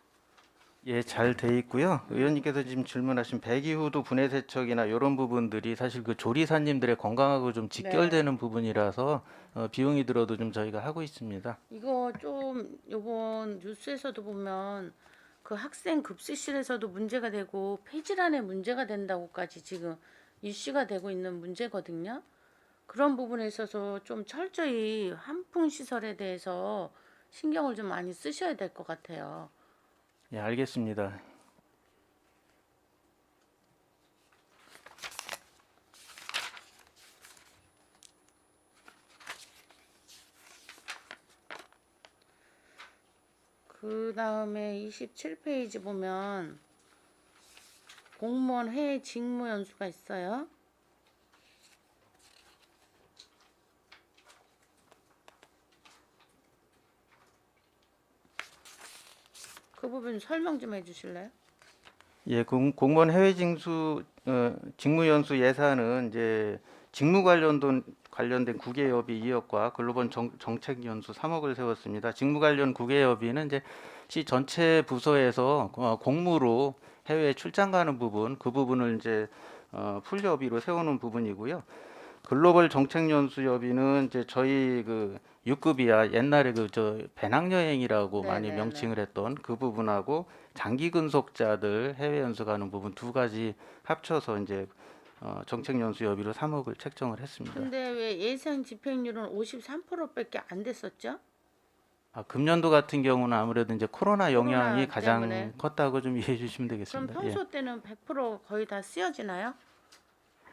예, 잘 돼 있고요. 의원님께서 지금 질문하신 배기후도 분해 세척이나 이런 부분들이 사실 그 조리사님들의 건강하고 좀 직결되는 부분이라서 비용이 들어도 좀 저희가 하고 있습니다. 이거 좀 요번 뉴스에서도 보면 그 학생 급식실에서도 문제가 되고 폐질환에 문제가 된다고까지 지금 이슈가 되고 있는 문제거든요. 그런 부분에 있어서 좀 철저히 환풍 시설에 대해서 신경을 좀 많이 쓰셔야 될 것 같아요. 예, 알겠습니다. 그 다음에 27페이지 보면 공무원 해외 직무 연수가 있어요. 그 부분 설명 좀 해주실래요? 예, 공무원 해외 직무 연수 예산은 이제 직무 관련된 국외여비 2억과 글로벌 정책 연수 3억을 세웠습니다. 직무 관련 국외여비는 이제 시 전체 부서에서 공무로 해외에 출장 가는 부분, 그 부분을 이제 풀여비로 세우는 부분이고요. 글로벌 정책 연수 여비는 이제 저희 그 6급이야 옛날에 그 저 배낭여행이라고 많이 네네네. 명칭을 했던 그 부분하고 장기 근속자들 해외 연수 가는 부분 두 가지 합쳐서 이제 정책 연수 여비로 3억을 책정을 했습니다. 근데 왜 예상 집행률은 53%밖에 안 됐었죠? 금년도 같은 경우는 아무래도 이제 코로나 영향이 코로나 가장 때문에. 컸다고 좀 이해해 주시면 그럼 되겠습니다. 평소 때는 100% 거의 다 쓰여지나요?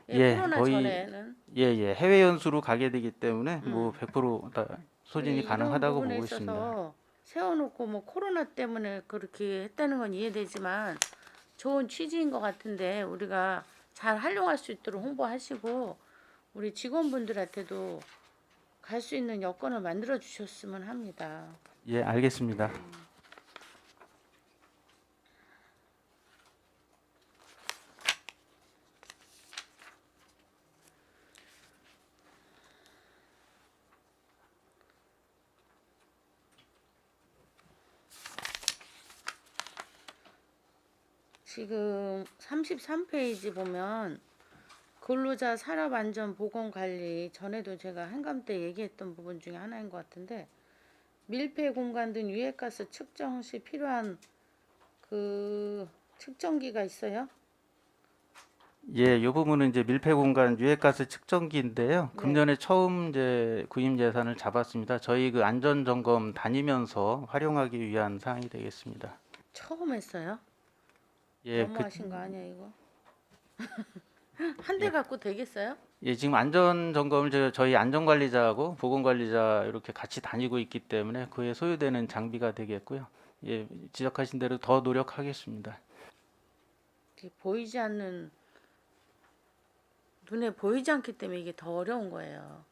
예, 코로나 거의 전에는. 예, 해외 연수로 가게 되기 때문에 뭐 100%다 소진이 근데 가능하다고 이런 부분에 보고 있습니다. 있어서 세워놓고 뭐 코로나 때문에 그렇게 했다는 건 이해되지만 좋은 취지인 것 같은데 우리가 잘 활용할 수 있도록 홍보하시고 우리 직원분들한테도 갈 수 있는 여건을 만들어 주셨으면 합니다. 예, 알겠습니다. 지금 33페이지 보면 근로자 산업안전보건관리 전에도 제가 한감 때 얘기했던 부분 중에 하나인 것 같은데 밀폐 공간 등 유해가스 측정 시 필요한 그 측정기가 있어요? 예, 이 부분은 이제 밀폐 공간 유해가스 측정기인데요. 네. 금년에 처음 이제 구입 예산을 잡았습니다. 저희 그 안전 점검 다니면서 활용하기 위한 사항이 되겠습니다. 처음 했어요? 예, 너무하신 거 아니야 이거? 한 대 갖고 되겠어요? 예, 지금 안전 점검을 저희 안전관리자하고 보건관리자 이렇게 같이 다니고 있기 때문에 그에 소요되는 장비가 되겠고요. 예, 지적하신 대로 더 노력하겠습니다. 이게 보이지 않는 눈에 보이지 않기 때문에 이게 더 어려운 거예요.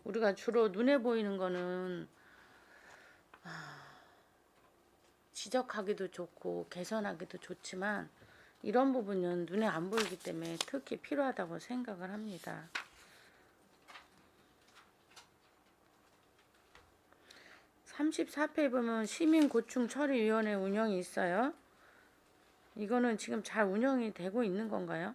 우리가 주로 눈에 보이는 거는 지적하기도 좋고 개선하기도 좋지만 이런 부분은 눈에 안 보이기 때문에 특히 필요하다고 생각을 합니다. 34페이지 보면 시민고충처리위원회 운영이 있어요. 이거는 지금 잘 운영이 되고 있는 건가요?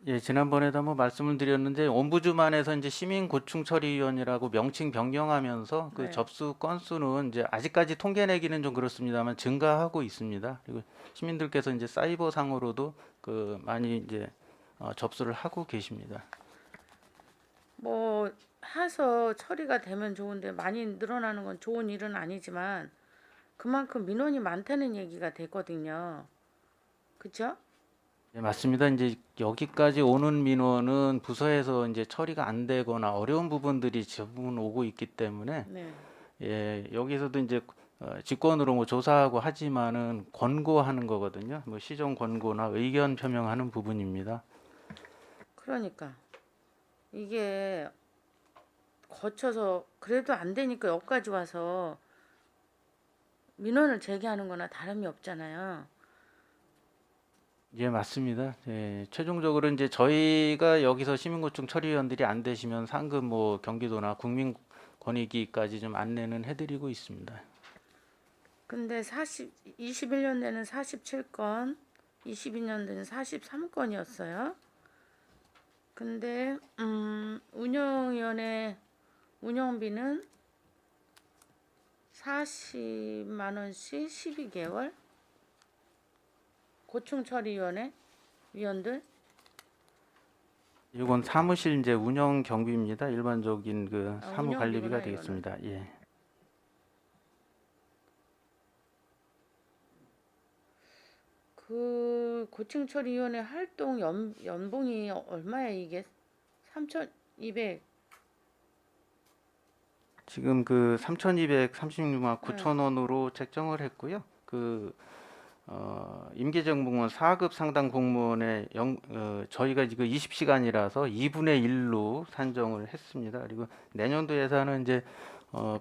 예, 지난번에도 한번 말씀을 드렸는데 ombudsman에서 이제 시민고충처리위원이라고 명칭 변경하면서 그 네. 접수 건수는 이제 아직까지 통계 내기는 좀 그렇습니다만 증가하고 있습니다. 그리고 시민들께서 이제 사이버 상으로도 그 많이 이제 접수를 하고 계십니다. 뭐 해서 처리가 되면 좋은데 많이 늘어나는 건 좋은 일은 아니지만 그만큼 민원이 많다는 얘기가 되거든요. 그렇죠? 예, 맞습니다. 이제 여기까지 오는 민원은 부서에서 이제 처리가 안 되거나 어려운 부분들이 대부분 오고 있기 때문에 네. 예, 여기서도 이제 직권으로 뭐 조사하고 하지만은 권고하는 거거든요. 뭐 시정 권고나 의견 표명하는 부분입니다. 그러니까 이게 거쳐서 그래도 안 되니까 여기까지 와서 민원을 제기하는 거나 다름이 없잖아요. 예, 맞습니다. 예, 최종적으로 이제 저희가 여기서 시민고충 처리위원들이 안 되시면 상급 뭐 경기도나 국민권익위까지 좀 안내는 해드리고 있습니다. 근데 21년도에는 47건, 22년도에는 43건이었어요. 근데 운영위원회 운영비는 40만 원씩 12개월. 고충처리위원회 위원들 이건 사무실 이제 운영 경비입니다. 일반적인 그 사무 운영비구나, 관리비가 이거는. 되겠습니다. 예. 그 고충처리위원회 활동 연봉이 얼마야 이게? 3,200 지금 그 3,236만 9천 원으로 책정을 했고요. 임기정공무원 4급 상당 공무원의 저희가 지금 20시간이라서 2분의 1로 산정을 했습니다. 그리고 내년도 예산은 이제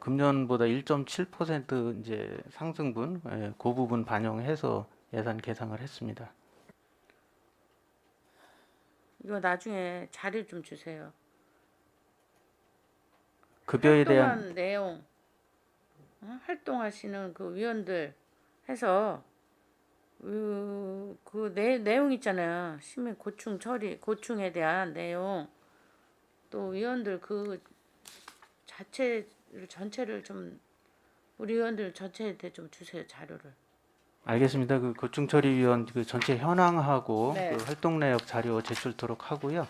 금년보다 1.7% 이제 상승분, 그 부분 반영해서 예산 계상을 했습니다. 이거 나중에 자료 좀 주세요. 급여에 대한 활동한 내용, 활동하시는 그 위원들 해서 내용 있잖아요. 시민 고충 처리, 고충에 대한 내용, 또 위원들 그 전체를 좀 우리 위원들 전체에 대해 좀 주세요, 자료를. 알겠습니다. 그 고충처리위원 그 전체 현황하고 네. 그 활동 내역 자료 제출토록 하고요.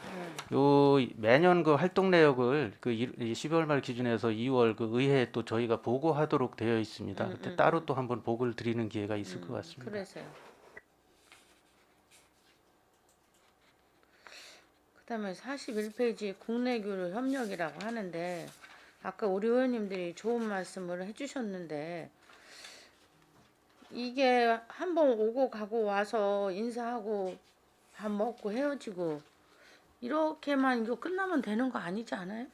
요 매년 그 활동 내역을 그 12월 말 기준에서 2월 그 의회에 또 저희가 보고하도록 되어 있습니다. 그때 따로 또 한번 보고를 드리는 기회가 있을 것 같습니다. 그래서요. 그다음에 41페이지 국내 교류 협력이라고 하는데 아까 우리 의원님들이 좋은 말씀을 해주셨는데 이게 한번 오고 가고 와서 인사하고 밥 먹고 헤어지고 이렇게만 이거 끝나면 되는 거 아니지 않아요?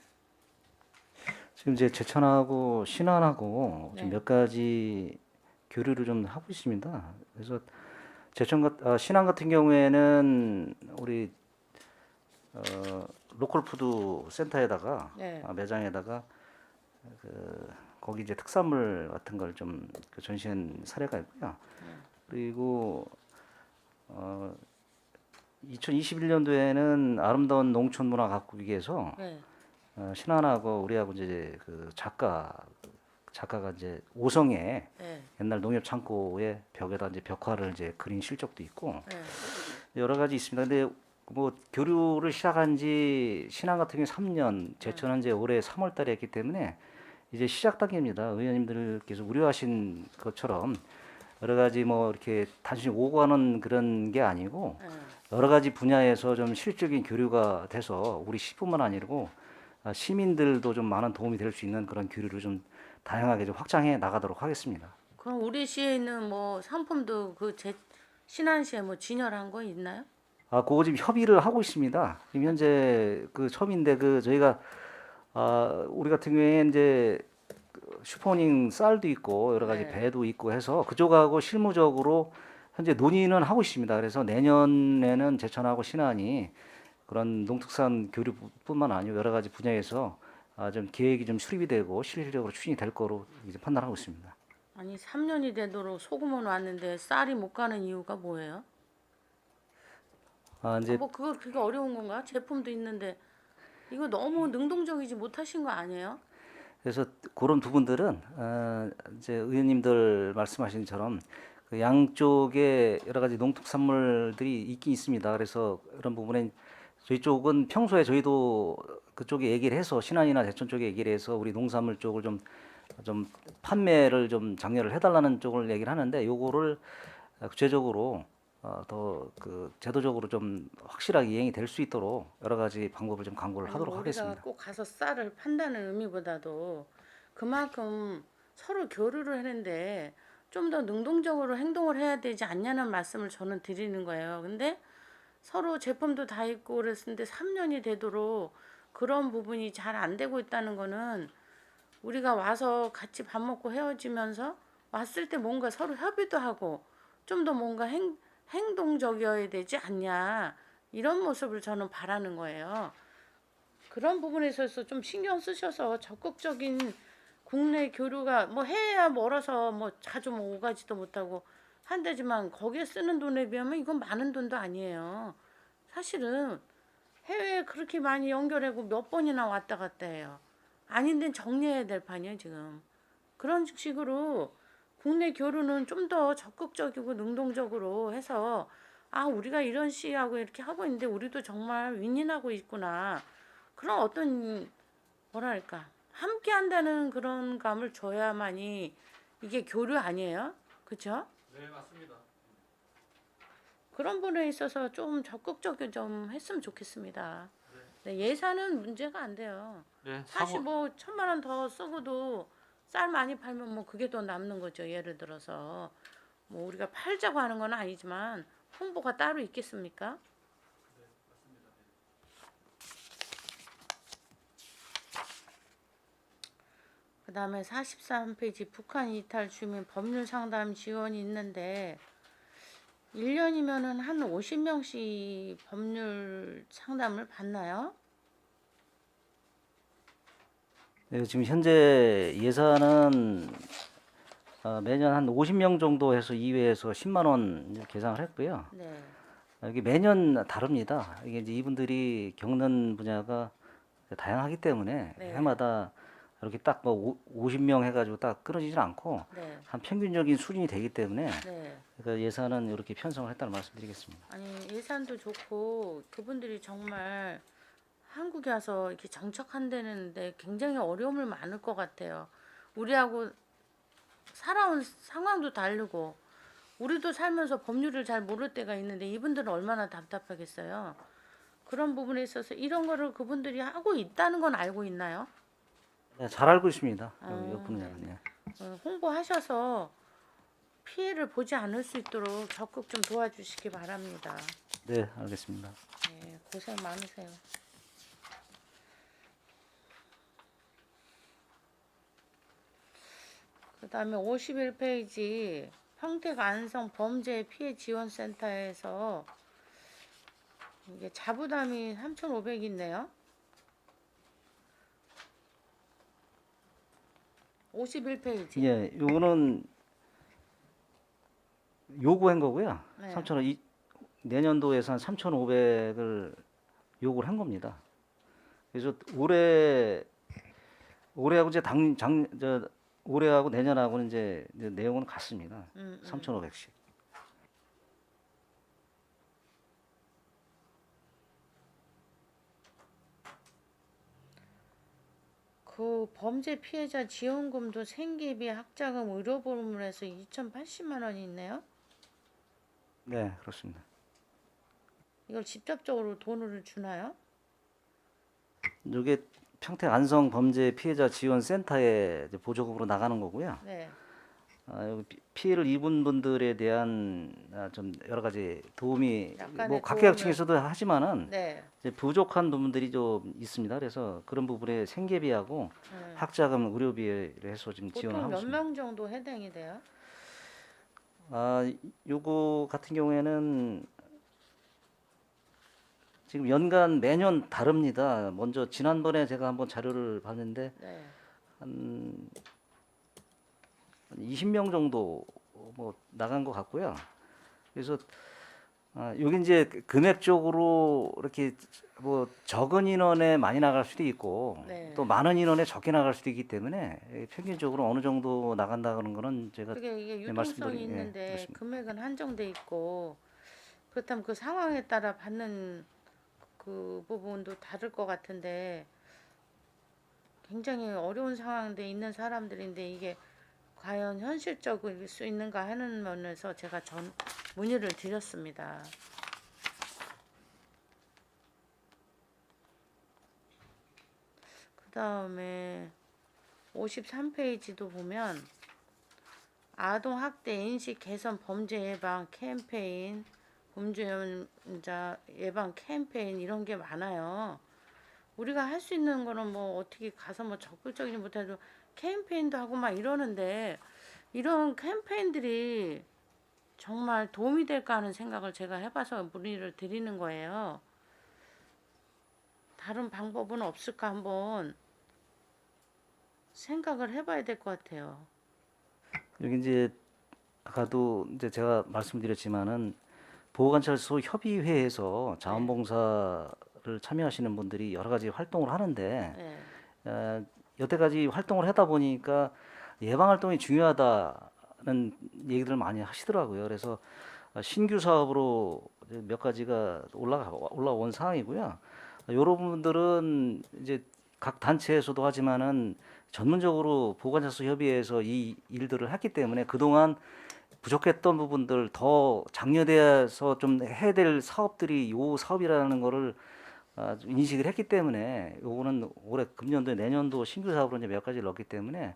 지금 이제 제천하고 신안하고 네. 지금 몇 가지 교류를 좀 하고 있습니다. 그래서 신안 같은 경우에는 우리 로컬 푸드 센터에다가 네. 매장에다가 거기 이제 특산물 같은 걸 좀 전시한 사례가 있고요. 그리고 2021년도에는 아름다운 농촌 문화 가꾸기 위해서 네. 신안하고 우리하고 이제 그 작가가 이제 오성에 네. 옛날 농협 창고의 벽에다 이제 벽화를 이제 그린 실적도 있고 네. 여러 가지 있습니다. 근데 뭐 교류를 시작한 지 신안 같은 경우 3년, 제천은 이제 올해 3월 달에 했기 때문에 이제 시작 단계입니다. 의원님들께서 우려하신 것처럼 여러 가지 뭐 이렇게 단순히 오고 가는 그런 게 아니고 여러 가지 분야에서 좀 실질적인 교류가 돼서 우리 시뿐만 아니고 시민들도 좀 많은 도움이 될 수 있는 그런 교류를 좀 다양하게 좀 확장해 나가도록 하겠습니다. 그럼 우리 시에 있는 뭐 상품도 신안시에 뭐 진열한 거 있나요? 그거 지금 협의를 하고 있습니다. 지금 현재 그 처음인데 저희가 우리 같은 경우에 이제 슈퍼닝 쌀도 있고 여러 가지 네. 배도 있고 해서 그쪽하고 실무적으로 현재 논의는 하고 있습니다. 그래서 내년에는 제천하고 신안이 그런 농특산 교류뿐만 아니고 여러 가지 분야에서 좀 계획이 좀 수립이 되고 실질적으로 추진이 될 거로 이제 판단하고 있습니다. 아니 3년이 되도록 소금은 왔는데 쌀이 못 가는 이유가 뭐예요? 이제 뭐 그게 어려운 건가? 제품도 있는데 이거 너무 능동적이지 못하신 거 아니에요? 그래서 그런 부분들은 이제 의원님들 말씀하신 것처럼 그 양쪽에 여러 가지 농특산물들이 있긴 있습니다. 그래서 그런 부분에 저희 쪽은 평소에 저희도 그쪽에 얘기를 해서 신안이나 제천 쪽에 얘기를 해서 우리 농산물 쪽을 좀 판매를 좀 장려를 해달라는 쪽을 얘기를 하는데 요거를 구체적으로 더 그 제도적으로 좀 확실하게 이행이 될 수 있도록 여러 가지 방법을 좀 강구를 하도록 우리가 하겠습니다. 꼭 가서 쌀을 판다는 의미보다도 그만큼 서로 교류를 하는데 좀 더 능동적으로 행동을 해야 되지 않냐는 말씀을 저는 드리는 거예요. 근데 서로 제품도 다 있고 그랬는데 3년이 되도록 그런 부분이 잘 안 되고 있다는 거는 우리가 와서 같이 밥 먹고 헤어지면서 왔을 때 뭔가 서로 협의도 하고 좀 더 뭔가 행동적이어야 되지 않냐 이런 모습을 저는 바라는 거예요. 그런 부분에 있어서 좀 신경 쓰셔서 적극적인 국내 교류가 뭐 해야 멀어서 뭐 자주 뭐 오가지도 못하고 한대지만 거기에 쓰는 돈에 비하면 이건 많은 돈도 아니에요. 사실은 해외에 그렇게 많이 연결하고 몇 번이나 왔다 갔다 해요. 아닌데 정리해야 될 판이에요 지금. 그런 식으로 국내 교류는 좀 더 적극적이고 능동적으로 해서 우리가 이런 시하고 이렇게 하고 있는데 우리도 정말 윈윈하고 있구나. 그런 어떤 뭐랄까 함께 한다는 그런 감을 줘야만이 이게 교류 아니에요? 그렇죠? 네, 맞습니다. 그런 분에 있어서 좀 적극적이 좀 했으면 좋겠습니다. 네, 예산은 문제가 안 돼요. 네, 사실 뭐 1,000만 원 더 쓰고도 쌀 많이 팔면 뭐 그게 더 남는 거죠. 예를 들어서 뭐 우리가 팔자고 하는 건 아니지만 홍보가 따로 있겠습니까? 그다음에 43페이지 북한 이탈 주민 법률 상담 지원이 있는데 1년이면은 한 50명씩 법률 상담을 받나요? 네, 지금 현재 예산은 매년 한 50명 정도 해서 2회에서 10만 원 계상을 했고요. 네. 이게 매년 다릅니다. 이게 이제 이분들이 겪는 분야가 다양하기 때문에 네. 해마다 이렇게 딱 뭐 50명 해가지고 딱 끊어지질 않고 네. 한 평균적인 수준이 되기 때문에 네. 그러니까 예산은 이렇게 편성을 했다는 말씀드리겠습니다. 아니 예산도 좋고 그분들이 정말 한국에 와서 이렇게 정착한다는데 굉장히 어려움을 많을 것 같아요. 우리하고 살아온 상황도 다르고 우리도 살면서 법률을 잘 모를 때가 있는데 이분들은 얼마나 답답하겠어요. 그런 부분에 있어서 이런 거를 그분들이 하고 있다는 건 알고 있나요? 네, 잘 알고 있습니다. 아, 이 분야는. 예. 홍보하셔서 피해를 보지 않을 수 있도록 적극 좀 도와주시기 바랍니다. 네, 알겠습니다. 네, 고생 많으세요. 그다음에 51페이지 평택 안성 범죄 피해 지원센터에서 이게 자부담이 3,500 있네요. 51페이지. 예, 요거는 요구한 거고요. 네. 3,000원 내년도 예산 3,500을 요구를 한 겁니다. 그래서 올해하고 이제 올해하고 내년하고는 이제 내용은 같습니다. 3,500씩. 그 범죄 피해자 지원금도 생계비, 학자금, 의료보험에서 2,080만 원이 있네요. 네, 그렇습니다. 이걸 직접적으로 돈을 주나요? 이게 평택 안성 범죄 피해자 지원 센터에 이제 보조금으로 나가는 거고요. 네. 여기 피해를 입은 분들에 대한 좀 여러 가지 도움이 약간의 뭐 각계각 도움을- 층에서도 하지만은 네. 이제 부족한 부분들이 좀 있습니다. 그래서 그런 부분에 생계비하고 네. 학자금, 의료비를 해서 지금 지원을 보통 하고 몇 있습니다. 명 정도 해당이 돼요? 요거 같은 경우에는 지금 연간 매년 다릅니다. 먼저 지난번에 제가 한번 자료를 봤는데 네. 한 20명 정도 뭐 나간 것 같고요. 그래서 여기 이제 금액적으로 이렇게 뭐 적은 인원에 많이 나갈 수도 있고 네. 또 많은 인원에 적게 나갈 수도 있기 때문에 평균적으로 어느 정도 나간다는 거는 제가 그게 이게 네, 말씀드리- 유동성이 예, 있는데 그렇습니다. 금액은 한정돼 있고 그렇다면 그 상황에 따라 받는 그 부분도 다를 것 같은데 굉장히 어려운 상황에 있는 사람들인데 이게 과연 현실적일 수 있는가 하는 면에서 제가 문의를 드렸습니다. 그 다음에 53페이지도 보면 아동학대 인식 개선 범죄 예방 캠페인, 범죄자 예방 캠페인 이런 게 많아요. 우리가 할 수 있는 거는 뭐 어떻게 가서 뭐 적극적이지 못해도 캠페인도 하고 막 이러는데 이런 캠페인들이 정말 도움이 될까 하는 생각을 제가 해봐서 문의를 드리는 거예요. 다른 방법은 없을까 한번 생각을 해봐야 될 것 같아요. 여기 이제 아까도 이제 제가 말씀드렸지만은 보호관찰소 협의회에서 자원봉사를 참여하시는 분들이 여러 가지 활동을 하는데 네. 여태까지 활동을 하다 보니까 예방 활동이 중요하다는 얘기들을 많이 하시더라고요. 그래서 신규 사업으로 이제 몇 가지가 올라온 상황이고요. 여러분들은 이제 각 단체에서도 하지만은 전문적으로 보호관찰소 협의회에서 이 일들을 했기 때문에 그동안 부족했던 부분들 더 장려돼서 좀 해야 될 사업들이 요 사업이라는 거를 좀 인식을 했기 때문에 요거는 올해 금년도 내년도 신규 사업으로 이제 몇 가지를 넣었기 때문에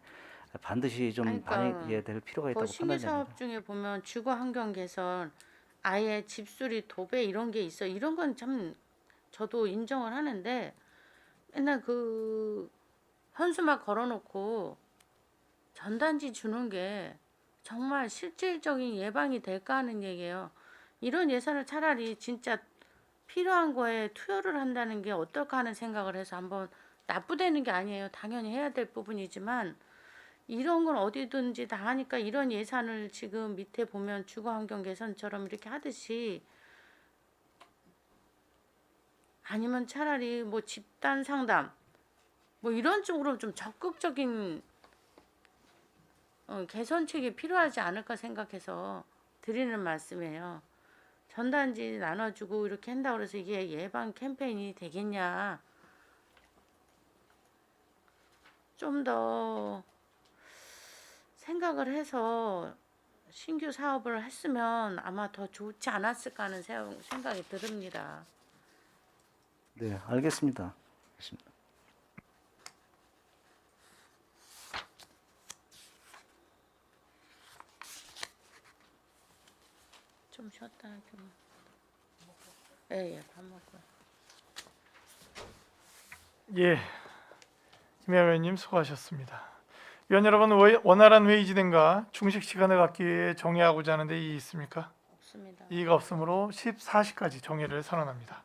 반드시 좀 그러니까 반영될 필요가 그 있다고 신규 판단됩니다. 사업 중에 보면 주거 환경 개선, 아예 집수리 도배 이런 게 있어. 이런 건 참 저도 인정을 하는데 맨날 그 현수막 걸어놓고 전단지 주는 게 정말 실질적인 예방이 될까 하는 얘기예요. 이런 예산을 차라리 진짜 필요한 거에 투여를 한다는 게 어떨까 하는 생각을 해서 한번 납부되는 게 아니에요. 당연히 해야 될 부분이지만 이런 건 어디든지 다 하니까 이런 예산을 지금 밑에 보면 주거환경 개선처럼 이렇게 하듯이 아니면 차라리 뭐 집단 상담 뭐 이런 쪽으로 좀 적극적인 개선책이 필요하지 않을까 생각해서 드리는 말씀이에요. 전단지 나눠주고 이렇게 한다고 해서 이게 예방 캠페인이 되겠냐. 좀 더 생각을 해서 신규 사업을 했으면 아마 더 좋지 않았을까 하는 생각이 듭니다. 네, 알겠습니다. 좀 쉬었다 하기만. 예, 밥 먹고요. 예, 김혜아 의원님 수고하셨습니다. 위원 여러분, 원활한 회의 진행과 충식 시간을 갖기 위해 정의하고자 하는 데 이의 있습니까? 없습니다. 이의가 없으므로 14시까지 정의를 선언합니다.